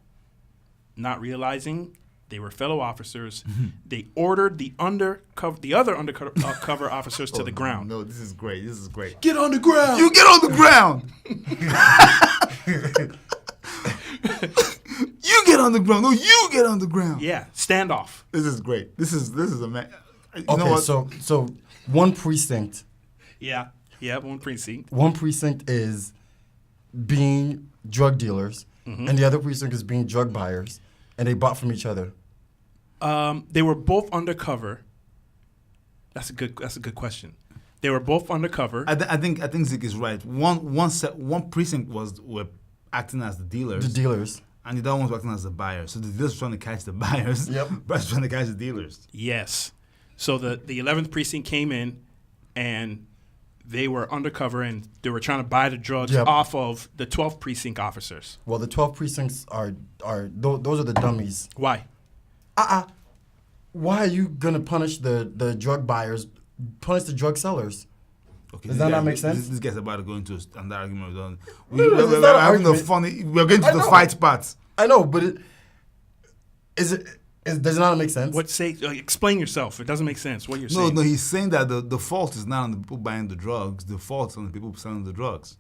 Not realizing they were fellow officers, they ordered the other undercover officers to the ground. No, this is great. This is great. Get on the ground. You get on the ground. You get on the ground. No, you get on the ground. Yeah, standoff. This is great. This is a man. Okay, so one precinct. Yeah, one precinct. One precinct is being drug dealers, and the other precinct is being drug buyers, and they bought from each other. They were both undercover. That's a good question. They were both undercover. I think Zeke is right. One precinct were acting as the dealers. The dealers. And the other ones were acting as the buyers. So the dealers were trying to catch the buyers. Yep. But trying to catch the dealers. Yes. So the 11th precinct came in, and they were undercover, and they were trying to buy the drugs off of the 12th precinct officers. Well, the 12 precincts are those are the dummies. Why? Why are you gonna punish the drug buyers? Punish the drug sellers. Okay, does that not make sense? This guy's about to go into an argument. We're having a funny. We're going to the fight part. I know, but does it not make sense? Explain yourself. It doesn't make sense what you're saying. No, he's saying that the fault is not on the people buying the drugs. The fault is on the people selling the drugs.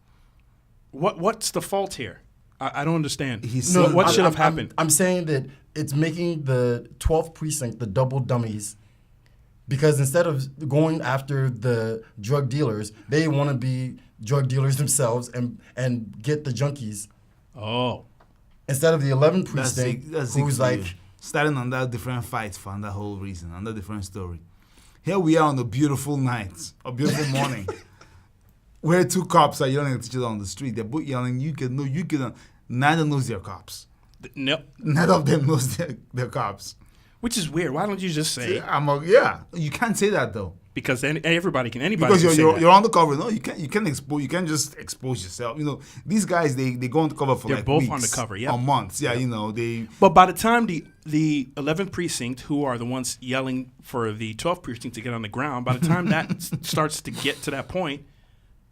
What's the fault here? I don't understand. What should have happened? I'm saying that it's making the 12th precinct the double dummies. Because instead of going after the drug dealers, they want to be drug dealers themselves and get the junkies. Oh. Instead of the 11th precinct, who's like... Starting on that different fight for that whole reason, on that different story. Here we are on a beautiful night, a beautiful morning, where 2 cops are yelling at each other on the street. They're both yelling, you get. Neither knows they're cops. Nope. None of them knows they're cops. Which is weird. Why don't you just say? You can't say that though. Because anybody can. Because you're undercover. No, you can't expose. You can't just expose yourself. You know, these guys they go undercover for They're both weeks, undercover, yeah. or months. Yeah, you know they. But by the time the 11th precinct, who are the ones yelling for the 12th precinct to get on the ground, by the time that starts to get to that point,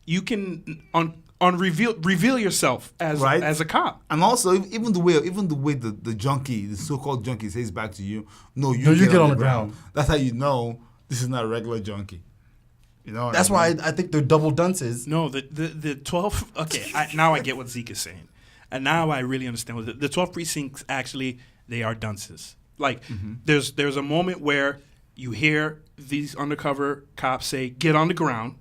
you can reveal yourself as a cop. And also, even the way the junkie, the so-called junkie, says back to you, you get on the ground. That's how you know this is not a regular junkie. You know. That's why I think they're double dunces. No, the 12. Okay, now I get what Zeke is saying, and now I really understand. The 12 precincts actually they are dunces. Like there's a moment where you hear these undercover cops say, "Get on the ground."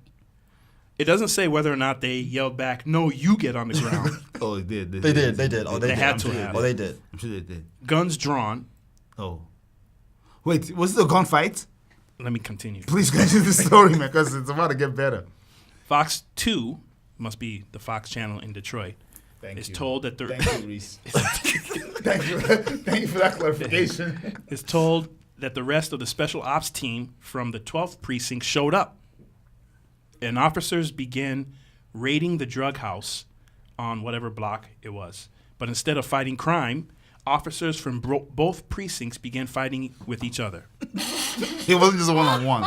It doesn't say whether or not they yelled back, "No, you get on the ground." Oh, they did. They did. Oh, they had did. to have. Oh, they did. I'm sure they did. Guns drawn. Oh. Wait, was it a gunfight? Let me continue. Please continue the story, man, because it's about to get better. Fox 2, must be the Fox channel in Detroit, is told that Thank you, Reese. Thank you for that clarification. Is told that the rest of the special ops team from the 12th precinct showed up, and officers began raiding the drug house on whatever block it was. But instead of fighting crime, officers from both precincts began fighting with each other. It wasn't just a one-on-one.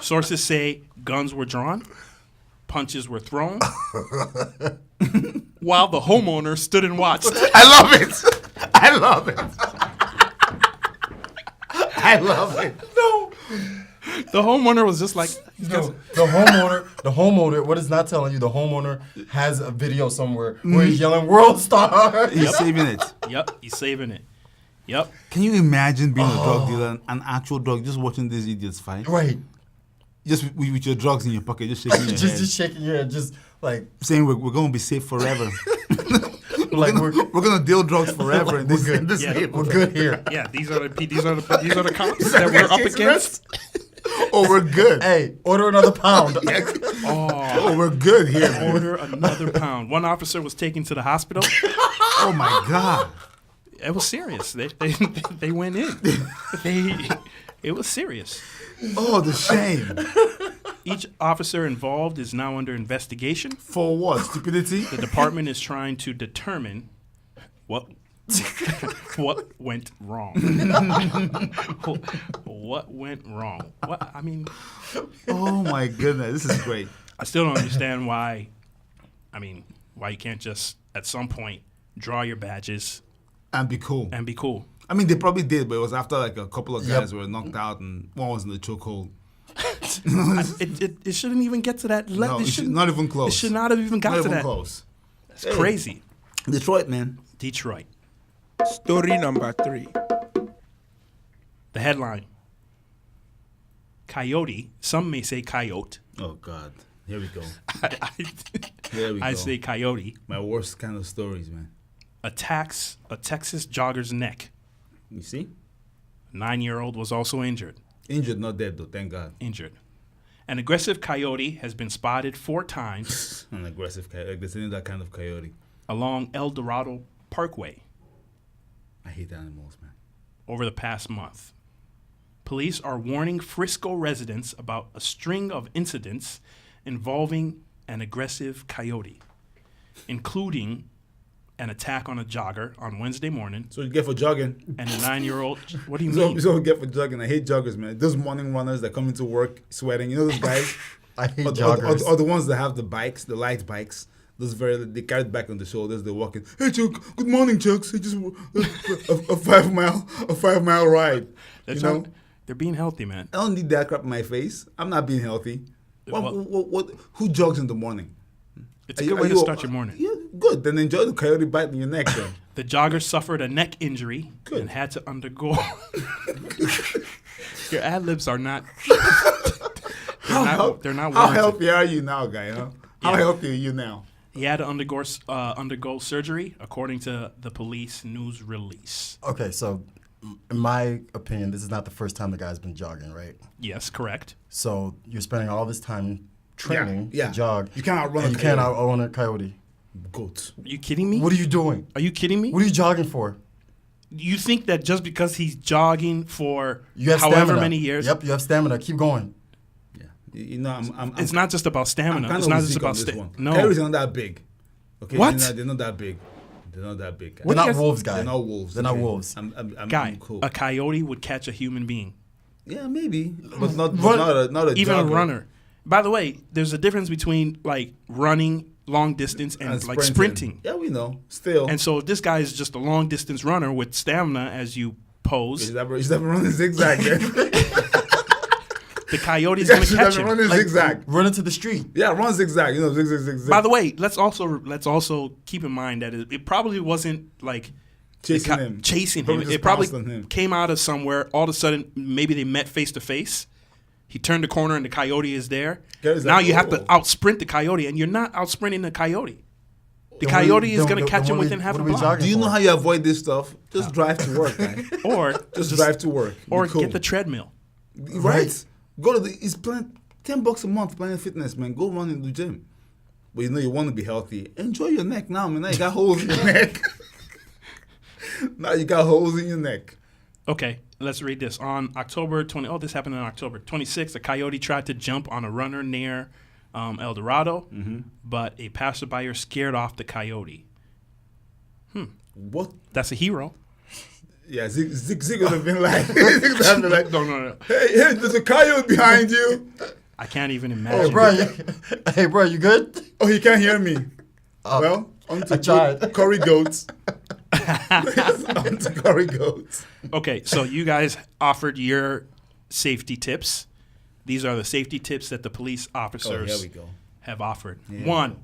Sources say guns were drawn, punches were thrown, while the homeowner stood and watched. I love it. I love it. I love it. No. The homeowner was just like... No, the homeowner, what it's not telling you, the homeowner has a video somewhere where he's yelling World Star. He's saving it. Yep, he's saving it. Yep. Can you imagine being a drug dealer, an actual drug, just watching these idiots fight? Right. Just with your drugs in your pocket, just shaking your head. Just shaking your head, just like... Saying we're going to be safe forever. we're going to deal drugs forever in this neighborhood. We're good here. Yeah, these are the cops that we're up against. Oh, we're good. Hey, order another pound. Oh, we're good here. Order another pound. One officer was taken to the hospital. Oh my God. It was serious. They went in. It was serious. Oh, the shame. Each officer involved is now under investigation. For what? Stupidity? The department is trying to determine what went wrong. What went wrong? What I mean. Oh my goodness, this is great. I still don't understand why. I mean, why you can't just at some point draw your badges and be cool. I mean, they probably did, but it was after like a couple of guys were knocked out and one was in the chokehold. It shouldn't even get to that level. No, not even close. It should not have even got not to even that. Close. It's crazy. Detroit, man. Detroit. Story number 3. The headline. Coyote. Some may say coyote. Oh, God. Here we go. Here we go. I say coyote. My worst kind of stories, man. Attacks a Texas jogger's neck. You see? 9-year-old was also injured. Injured, not dead, though. Thank God. Injured. An aggressive coyote has been spotted 4 times. An aggressive coyote. There's that kind of coyote. Along El Dorado Parkway. I hate animals, man. Over the past month. Police are warning Frisco residents about a string of incidents involving an aggressive coyote, including an attack on a jogger on Wednesday morning. So you get for jogging. And a 9-year-old. What do you mean? So you get for jogging. I hate joggers, man. Those morning runners that come into work sweating. You know those guys? I hate joggers. Or the ones that have the bikes, the light bikes. They carry it back on the shoulders. They're walking. Hey, Chuck. Good morning, Chuck. So just a 5 mile ride. They're being healthy, man. I don't need that crap in my face. I'm not being healthy. What? Who jogs in the morning? It's a good way to start your morning. Yeah, good. Then enjoy the coyote bite in your neck, then. The jogger suffered a neck injury and had to undergo. Your ad-libs are not. They're not. How healthy are you now, guy? Huh? How healthy are you now? He had to undergo surgery, according to the police news release. Okay, so in my opinion, this is not the first time the guy's been jogging, right? Yes, correct. So you're spending all this time training to jog. You can't outrun a coyote. You can't outrun a coyote. Goat. Are you kidding me? What are you doing? Are you kidding me? What are you jogging for? You think that just because he's jogging for You have however stamina. many years, Yep, you have stamina. Keep going. You know, it's not just about stamina. I'm It's kind not of just with Zeke on about this one. no. Coyotes are not that big. Okay, What? They're not that big. They're not that big. They're not wolves, guy. They're not wolves. They're not okay? wolves. Guy, cool. a coyote would catch a human being. Yeah, maybe, but not a Even jogger. a runner. By the way, there's a difference between like running long distance and like sprinting. Yeah, we know. Still. And so if this guy is just a long distance runner with stamina, as you pose, He's never running zigzag. the coyote's going to catch him. Running zigzag. Run into the street. Yeah, run zigzag. You know, zigzag. By the way, let's also keep in mind that it probably wasn't like chasing him. It probably came out of somewhere. All of a sudden, maybe they met face to face. He turned the corner and the coyote is there. Now you have to outsprint the coyote, and you're not outsprinting the coyote. The coyote is going to catch him within half a block. Do you know how you avoid this stuff? Just drive to work, man. Or just drive to work. Or get the treadmill. Right. Go to it's $10 a month, Planet Fitness, man. Go run in the gym. But you know you want to be healthy. Enjoy your neck now, man. Now you got holes in your neck. Now you got holes in your neck. Okay, let's read this. On October 20, this happened on October 26th, a coyote tried to jump on a runner near El Dorado, but a passerby scared off the coyote. What? That's a hero. Yeah, Zig would have been like, no. Hey, there's a coyote behind you. I can't even imagine. Hey, bro, you good? Oh, he can't hear me. Well, on to curry goats. On to curry goats. Okay, so you guys offered your safety tips. These are the safety tips that the police officers have offered. Yeah. 1,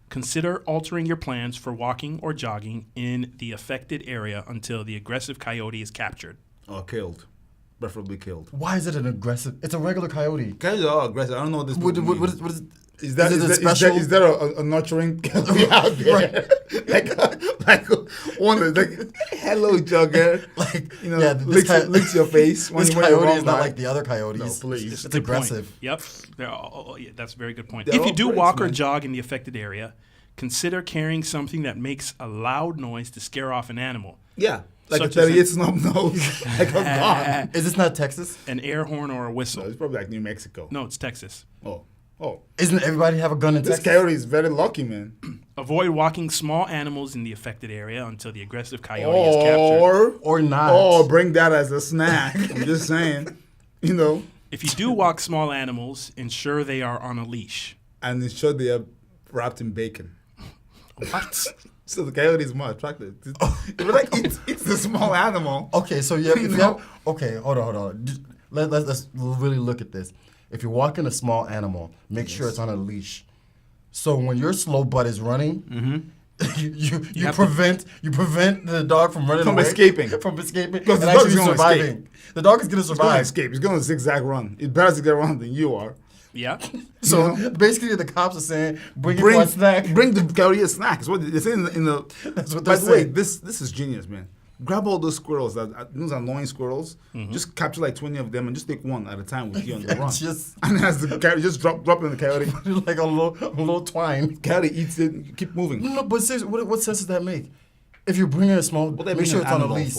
consider altering your plans for walking or jogging in the affected area until the aggressive coyote is captured. Or killed. Preferably killed. Why is it an aggressive? It's a regular coyote. Coyotes are aggressive. I don't know what this What means. is Is there a nurturing coyote out there? like one of hello jogger, licks your face when this you coyote walk is not by. like the other coyotes. No, please. It's It's aggressive. Yep. Yeah, that's a very good point. They're If you all do birds, walk or man. jog in the affected area, consider carrying something that makes a loud noise to scare off an animal. Yeah, like Such a as 38 snub nose, like a gun. Is this not Texas? An air horn or a whistle. No, it's probably like New Mexico. No, it's Texas. Oh. Isn't everybody have a gun in This Texas? coyote is very lucky, man. Avoid walking small animals in the affected area until the aggressive coyote is captured. Or not. Or bring that as a snack. I'm just saying, you know. If you do walk small animals, ensure they are on a leash. And ensure they are wrapped in bacon. What? So the coyote is more attractive. It's the small animal. Okay, so okay, hold on. Let's really look at this. If you're walking a small animal, make sure it's on a leash. So when your slow butt is running, you prevent the dog from running From away. escaping. From escaping. Because the and dog is actually going to surviving. escape. The dog is going to It's going to survive. escape. It's going to zigzag run. It's better zigzag run than you are. Yeah. So basically, the cops are saying, bring a snack. Bring the coyote a snack. It's what they say in the. That's what By they're the way, saying. this is genius, man. Grab all those squirrels, those annoying squirrels. Just capture like 20 of them and just take one at a time with you on the run. And as the coyote, just drop in the coyote. Like a little twine. Coyote eats it. You keep moving. No, but seriously, what sense does that make? If you're bringing a small, make sure it's on a leash.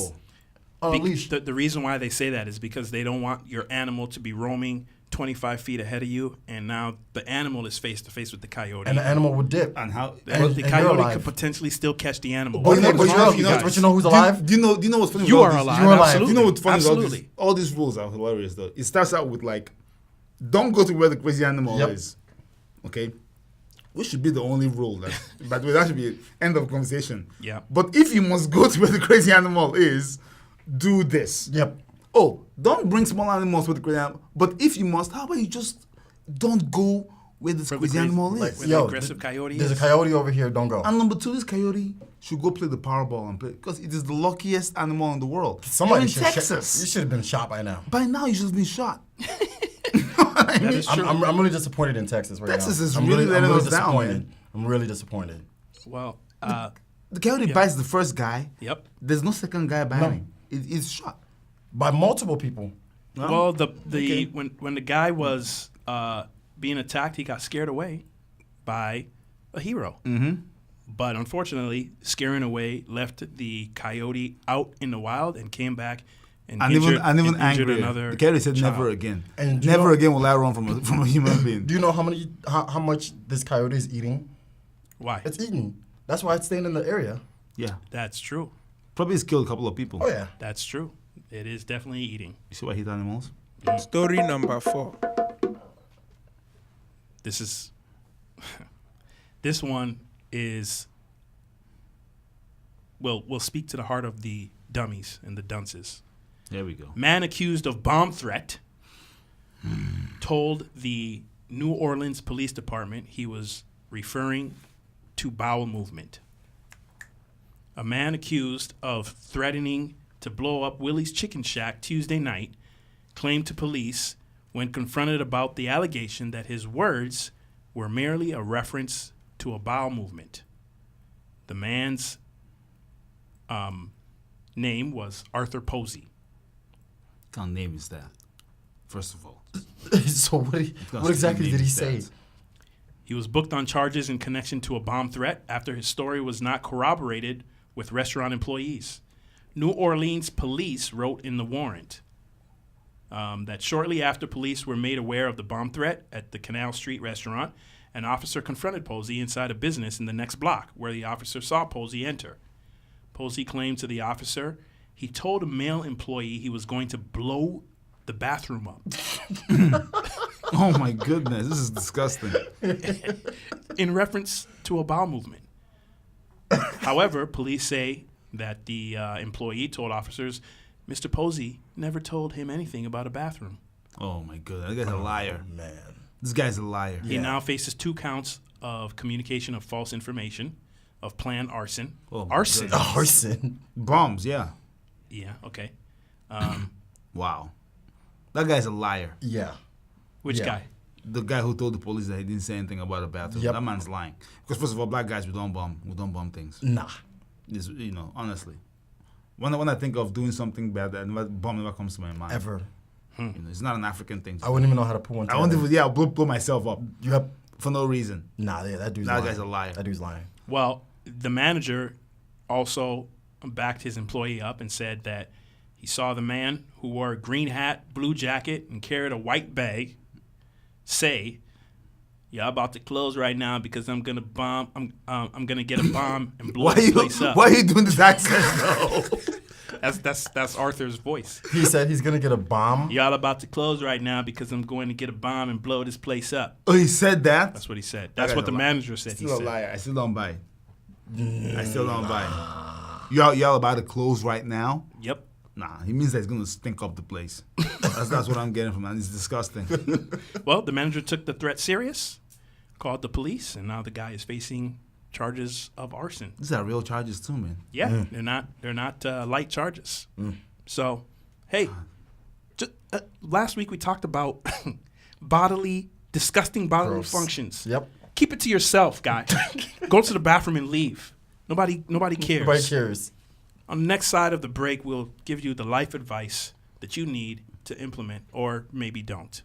On a leash. The reason why they say that is because they don't want your animal to be roaming 25 feet ahead of you, and now the animal is face to face with the coyote. And the animal would dip. And how? The coyote could potentially still catch the animal. But you know who's alive? Do you know what's funny? You about are this? alive. You are alive. Absolutely. You know what's funny? Absolutely. All these rules are hilarious, though. It starts out with like, don't go to where the crazy animal is. Okay, which should be the only rule. By the way, that should be end of conversation. Yeah. But if you must go to where the crazy animal is, do this. Yep. Oh, don't bring small animals with the crazy animal. But if you must, how about you just don't go where this crazy animal is? Where the aggressive coyote There's is. a coyote over here. Don't go. And number 2, this coyote should go play the Powerball and play because it is the luckiest animal in the world. Somebody You're in should Texas. You should have been shot by now. By now, you should have been shot. That is true. I'm really disappointed in Texas right now. Texas is I'm really letting I'm us down, disappointed. man. I'm really disappointed. Well, The coyote bites the first guy. Yep. There's no second guy biting. It's shot. By multiple people. Well, when the guy was being attacked, he got scared away by a hero. but unfortunately, scaring away left the coyote out in the wild and came back and injured angry. another The coyote said, child. "Never again. And Never again will I run from a human being." Do you know how much this coyote is eating? Why? It's eating. That's why it's staying in the area. Yeah, That's true. probably has killed a couple of people. Oh yeah. That's true. It is definitely eating. You see why I hate animals? Story number 4. This is this one is will speak to the heart of the dummies and the dunces. There we go. Man accused of bomb threat told the New Orleans Police Department he was referring to bowel movement. A man accused of threatening to blow up Willie's Chicken Shack Tuesday night claimed to police when confronted about the allegation that his words were merely a reference to a bowel movement. The man's name was Arthur Posey. What kind of name is that? First of all. So what exactly did he say? He was booked on charges in connection to a bomb threat after his story was not corroborated with restaurant employees. New Orleans police wrote in the warrant that shortly after police were made aware of the bomb threat at the Canal Street restaurant, an officer confronted Posey inside a business in the next block, where the officer saw Posey enter. Posey claimed to the officer he told a male employee he was going to blow the bathroom up. Oh my goodness, this is disgusting. In reference to a bowel movement. However, police say that the employee told officers Mr. Posey never told him anything about a bathroom. Oh my goodness, that guy's a liar. Man. This guy's a liar. He now faces 2 counts of communication of false information, of planned arson. Oh my Arson? goodness. Arson. Bombs, yeah. Yeah, okay. Wow. That guy's a liar. Yeah. Which Yeah. guy? The guy who told the police that he didn't say anything about a bathroom. Yep. That man's lying. Because first of all, black guys, we don't bomb things. Nah. This, honestly. When I think of doing something bad, bomb never comes to my mind. Ever. It's not an African thing. I wouldn't even know how to put one I together. won't even, blow myself up. You have for no reason. Nah, yeah, that dude's That lying. guy's a liar. That dude's lying. Well, the manager also backed his employee up and said that he saw the man who wore a green hat, blue jacket, and carried a white bag say, "Y'all about to close right now because I'm gonna bomb. I'm gonna get a bomb and blow this place up." Why are you doing this accent though? That's Arthur's voice. He said he's gonna get a bomb. Y'all about to close right now because I'm going to get a bomb and blow this place up. Oh, he said that? That's what he said. That's what the manager said. Still He a said. liar. I still don't buy it. I still don't buy it. Y'all about to close right now? Yep. Nah, he means that he's gonna stink up the place. That's what I'm getting from that. It's disgusting. Well, the manager took the threat serious, called the police, and now the guy is facing charges of arson. These are real charges too, man. Yeah, they're not light charges. So, hey, last week we talked about disgusting bodily Gross. functions. Yep. Keep it to yourself, guy. Go to the bathroom and leave. Nobody cares. Nobody cares. On the next side of the break, we'll give you the life advice that you need to implement, or maybe don't.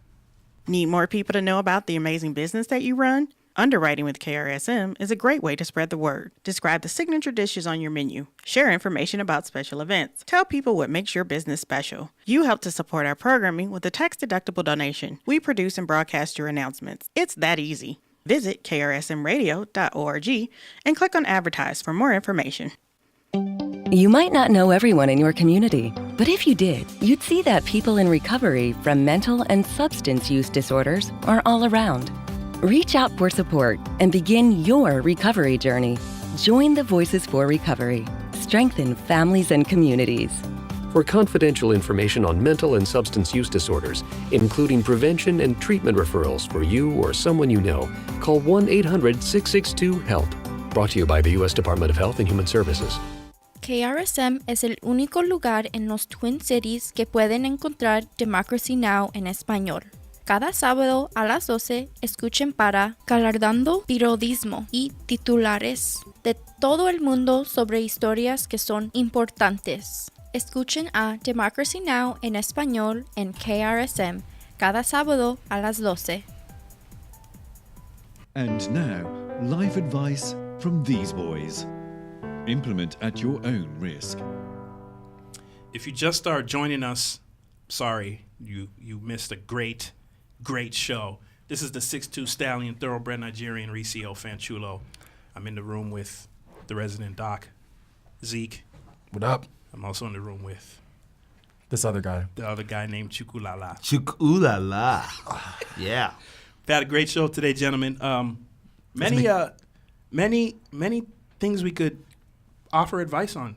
Need more people to know about the amazing business that you run? Underwriting with KRSM is a great way to spread the word. Describe the signature dishes on your menu. Share information about special events. Tell people what makes your business special. You help to support our programming with a tax-deductible donation. We produce and broadcast your announcements. It's that easy. Visit krsmradio.org and click on Advertise for more information. You might not know everyone in your community, but if you did, you'd see that people in recovery from mental and substance use disorders are all around. Reach out for support and begin your recovery journey. Join the Voices for Recovery. Strengthen families and communities. For confidential information on mental and substance use disorders, including prevention and treatment referrals for you or someone you know, call 1-800-662-HELP. Brought to you by the U.S. Department of Health and Human Services. KRSM es el único lugar en los Twin Cities que pueden encontrar Democracy Now! En español. Cada sábado a las 12 escuchen para Galardando Periodismo y titulares de todo el mundo sobre historias que son importantes. Escuchen a Democracy Now! En español en KRSM cada sábado a las 12. And now, life advice from these boys. Implement at your own risk. If you just are joining us, sorry, you missed a great show. This is the 6'2" stallion, thoroughbred Nigerian, Ricio Fanchulo. I'm in the room with the resident doc, Zeke. What up? I'm also in the room with This other guy. the other guy named Chukulala. Chukulala. Yeah. We've had a great show today, gentlemen. Many things we could offer advice on.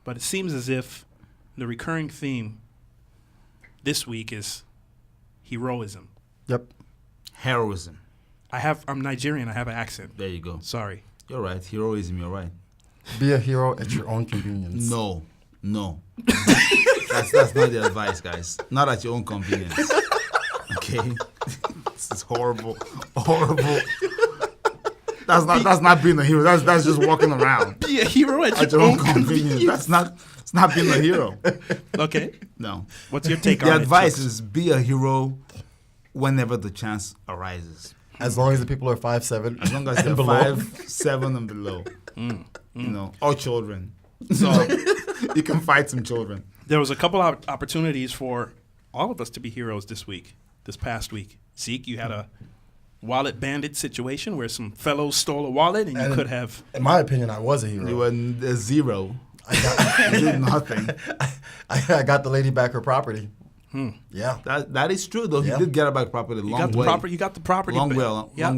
But it seems as if the recurring theme this week is heroism. Yep. Heroism. I'm Nigerian. I have an accent. There you go. Sorry. You're right. Heroism, you're right. Be a hero at your own convenience. No. That's not the advice, guys. Not at your own convenience. Okay? This is horrible. That's not being a hero. That's just walking around. Be a hero at your own convenience. It's not being a hero. Okay. No. What's your take on it? The advice Chucks? is be a hero whenever the chance arises. As long as the people are 5'7", As long as they're below. 5'7" and below. You know, or children. So you can fight some children. There was a couple opportunities for all of us to be heroes this past week. Zeke, you had a wallet bandit situation where some fellows stole a wallet and you could have... In my opinion, I was a hero. You were a zero. You did nothing. I got the lady back her property. Yeah. That is true, though. Yeah. He did get her back property You got the property long back.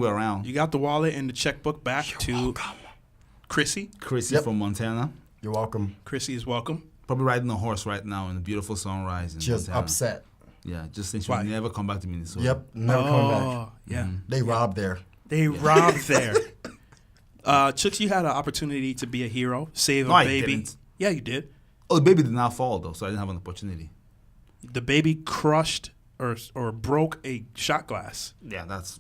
way around. You got the wallet and the checkbook back to Chrissy. From Montana. You're welcome. Chrissy is welcome. Probably riding a horse right now in a beautiful sunrise in Just Montana. upset. Yeah, just think she'll never come back to Minnesota. Yep, never coming back. Yeah. They robbed there. Robbed there. Chooks, you had an opportunity to be a hero, save No, a I baby. didn't. Yeah, you did. Oh, the baby did not fall, though, so I didn't have an opportunity. The baby crushed or broke a shot glass. Yeah, that's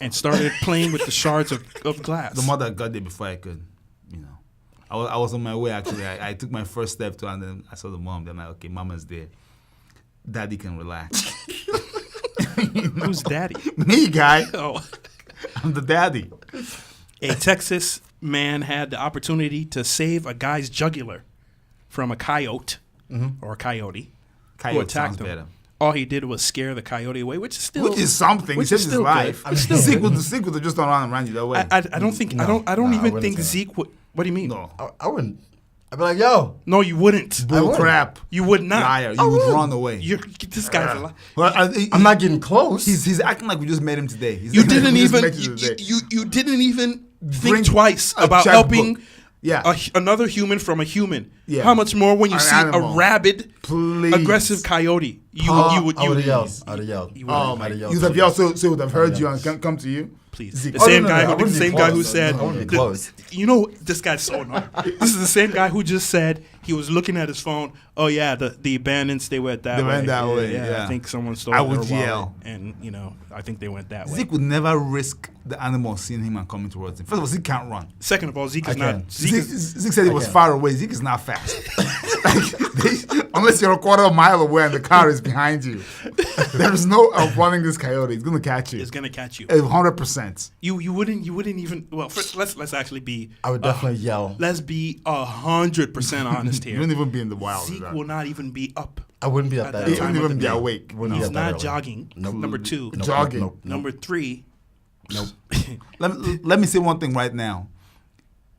and started playing with the shards of glass. The mother got there before I could, I was on my way, actually. I took my first step to, and then I saw the mom. Then okay, mama's there. Daddy can relax. Who's daddy? Me, guy. Oh. I'm the daddy. A Texas man had the opportunity to save a guy's jugular from a coyote or a coyote who Coyote attacked sounds him. better. All he did was scare the coyote away, which is still something. He saved his life. Good. It's still Zeke good. would have just turned around and ran you that way. I don't think I don't even think Zeke would. What do you mean? No, I wouldn't. I'd be like, yo. No, you wouldn't. Bull crap. You would not. Liar. You would run away. This guy's a liar. Well, I'm not getting close. He's acting like we just met him today. You didn't even you didn't even think twice about helping another human from a human. Yeah. How much more when you An see animal. a rabid, Please. aggressive coyote? You would have yelled. I'd have yelled. Oh my! You would have yelled, so would have heard you and come to you. Please. Zeke. The same guy who said, I wouldn't be close. you know, this guy's so annoying. This is the same guy who just said he was looking at his phone. Oh yeah, the abandons they went that way. They went that way. Yeah, I think someone stole I their would wallet, yell. and I think they went that way. Zeke would never risk the animal seeing him and coming towards him. First of all, Zeke can't run. Second of all, Zeke I is not. can. Zeke said he was far away. Zeke is not fast. Unless you're a quarter of a mile away and the car is behind you, there is no outrunning this coyote. It's gonna catch you. It's gonna catch you. 100%. You wouldn't even. Well, first, let's actually be. I would definitely yell. Let's be 100% honest here. You wouldn't even be in the wild. Zeke will not even be up. I wouldn't be up that He early. wouldn't even be awake. He's not jogging. Nope. Number two. Nope. Jogging. Nope. Number three. Nope. Let me say one thing right now.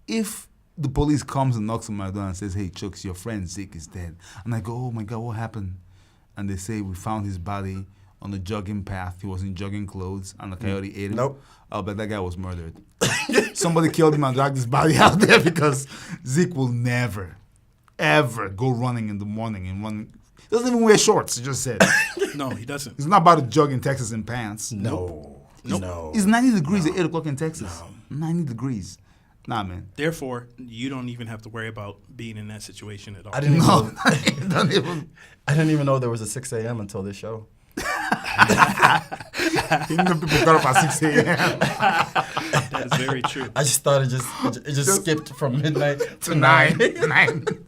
If the police comes and knocks on my door and says, "Hey, Chucks, your friend Zeke is dead," and I go, "Oh my God, what happened?" And they say, "We found his body on a jogging path. He was in jogging clothes, and the coyote ate him." Nope. Oh, but that guy was murdered. Somebody killed him and dragged his body out there because Zeke will never, ever go running in the morning and run. He doesn't even wear shorts. He just said. No, he doesn't. He's not about to jog in Texas in pants. No. No. It's 90 degrees at 8 o'clock in Texas. 90 degrees. Nah, man. Therefore, you don't even have to worry about being in that situation at all. I didn't even know. Don't even. I didn't even know there was a 6 a.m. until this show. Even though people got up at 6 a.m. That is very true. I just thought it just skipped from midnight to 9.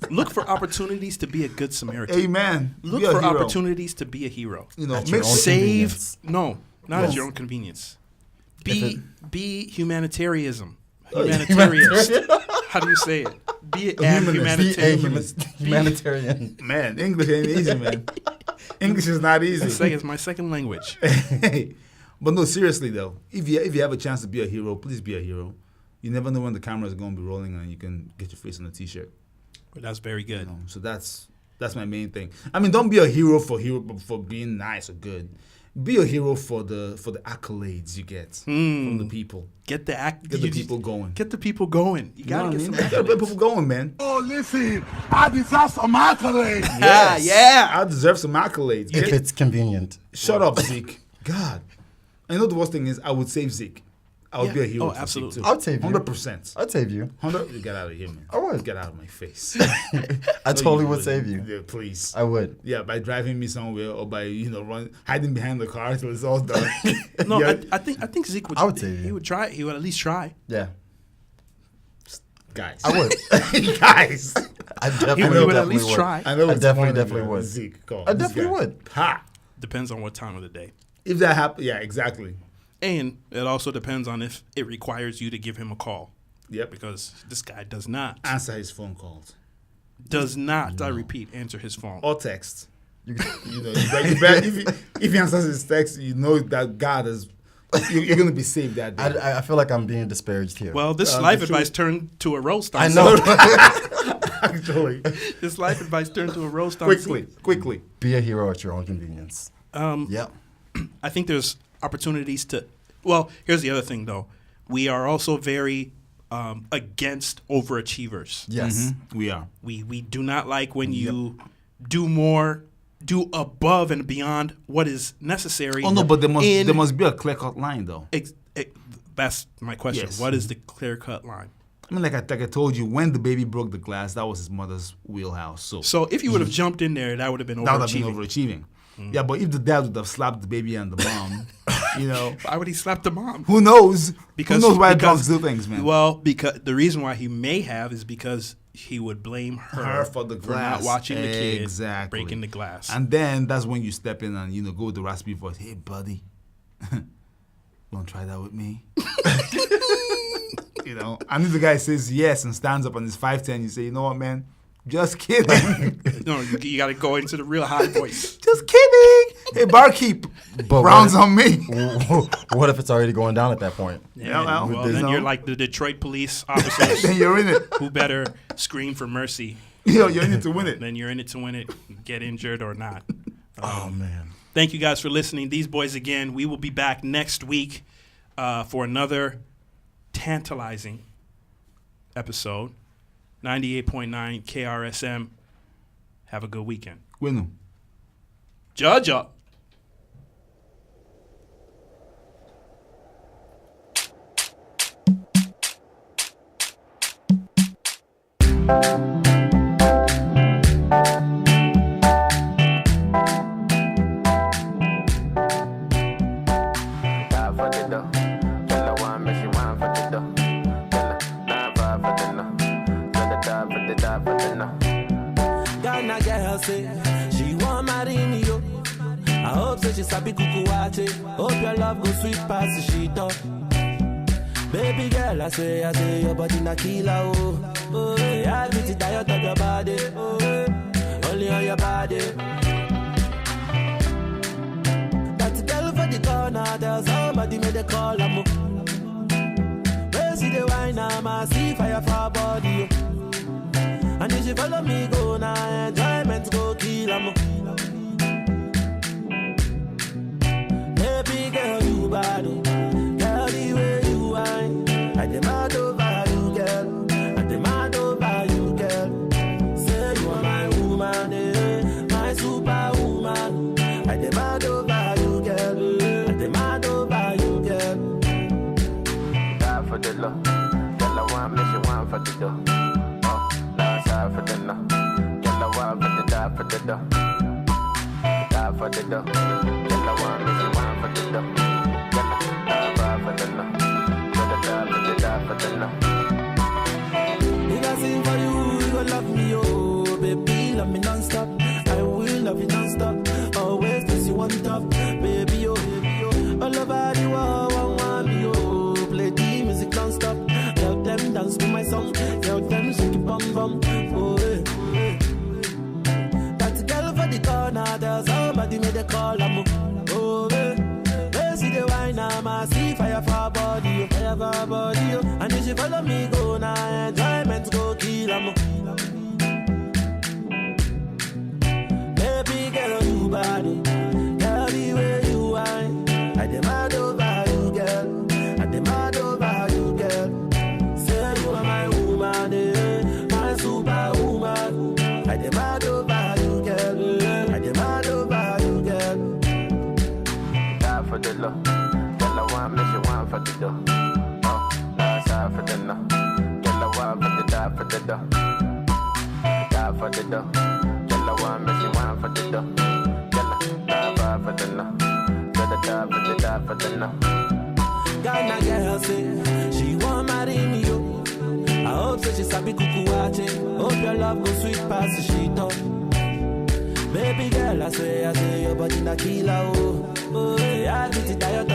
Look for opportunities to be a good Samaritan. Amen. Look Be a for hero. opportunities to be a hero. You know, At your make own convenience. No, not at your own convenience. Be humanitarianism. Humanitarian. How do you say it? Be an humanitarian. Humanitarian. Man, English ain't easy, man. English is not easy. It's my second language. But no, seriously though, if you have a chance to be a hero, please be a hero. You never know when the camera is going to be rolling and you can get your face on a T-shirt. But that's very good. So that's my main thing. I mean, don't be a hero for being nice or good. Be a hero for the accolades you get from the people. Get the people going. Get the people going. You gotta get some Get accolades. people going, man. Oh, listen, I deserve some accolades. Yes. Yeah. I deserve some accolades. If it's convenient. Shut up, Zeke. God. I know the worst thing is I would save Zeke. I would be a hero. Oh, absolutely. I'd save you. 100%. I'd save you. 100. You get out of here, man. I would. Get out of my face. I totally would save you. Yeah, please. I would. Yeah, by driving me somewhere or by hiding behind the car till it's all done. No, Yeah. I think Zeke would. I would save you. He would try. He would at least try. Yeah. Guys. I would. Guys. I definitely He would at definitely least would. try. I know I it's definitely funny, man. would. Zeke, come on. I This definitely guy. would. Ha! Depends on what time of the day. If that happens, yeah, exactly. And it also depends on if it requires you to give him a call. Yep. Because this guy does not. Answer his phone calls. Does not, I repeat, answer his phone. Or text. You bet if he answers his text, you know that God is. You're going to be saved that day. I feel like I'm being disparaged here. Well, this life advice turned to a roast on I know. Actually. This life advice turned to a roast on Quickly. Be a hero at your own convenience. Yep. I think there's opportunities to. Well, here's the other thing, though. We are also very against overachievers. Yes. We are. We do not like when you do more, do above and beyond what is necessary. Oh, no, but there must be a clear-cut line, though. That's my question. Yes. What is the clear-cut line? I mean, like I told you, when the baby broke the glass, that was his mother's wheelhouse. So if you would have jumped in there, that would have been that would have been overachieving. overachieving. Yeah, but if the dad would have slapped the baby and the mom, why would he slap the mom? Who knows? Who knows why dogs do things, man? Well, because the reason why he may have is because he would blame her for the glass, not watching the kid exactly. breaking the glass. And then that's when you step in and go with the raspy voice. Hey, buddy, you want to try that with me? And if the guy says yes and stands up and is 5'10", you say, you know what, man? Just kidding. No, you got to go into the real high voice. Just kidding. Hey, barkeep, rounds on me. What if it's already going down at that point? Yeah, well, then you're like the Detroit police officers. Then you're in it. Who better scream for mercy? You're in it to win it. Then you're in it to win it, get injured or not. Oh, man. Thank you guys for listening. These boys again. We will be back next week for another tantalizing episode. 98.9 KRSM. Have a good weekend. Bueno. Jaja. Ghana girl say she want marry me, yo. I hope say she sabi kukuwache. Hope your love go sweet past the sheet up. Baby girl, I say your body na killer, oh. Oh, yeah, I beat it diet of your body, oh, only on your body. That girl for the corner, there's somebody made a call, I'm where see the wine, I see fire for her body, oh. And if you follow me, go now, enjoyment go kill 'em. Baby girl, you bad, oh. Girl, the way you whine, I demand over you, girl. I demand over you, girl. Say you are my woman, my superwoman. I demand over you, girl. I demand over you, girl. Die for the love, girl, I want me, she want for the dough. For the no, girl I want for the die for the dough, die for the dough. Girl I want me, she want for the dough. Girl I die for the no, girl I die for the no. If I sing for you, you gon' love me, oh baby, love me non-stop. I will love you non-stop. Always place you on top, baby, oh baby, oh. All over the world, want me, oh. Play the music non-stop. dance to my song. Girl, tell me shake it bum bum. Oh, yeah. That girl for the corner, there's somebody made a call. Oh, yeah. They see the wine, I see fire for body, fire for body. And if you follow me, go now, enjoyment go kill. Baby girl, you body, girl, the way you whine, I demand over you, girl. I demand over you, girl. Say you are my woman, my superwoman. I demand over you, girl. I demand over you, girl. Die for the love, girl. I want me, she want for the dough. Oh, die side for the love, girl. I want for the die for the dough. Die for the dough. Want me, she want for the dough. Die for the no. Die for the no. Ghana girl say she want marry me yo. I hope so she sabi kuku wache. Hope your love go sweet past the sheet up. Baby girl, I say your body na killer oh. Oh, yeah, I get it diet.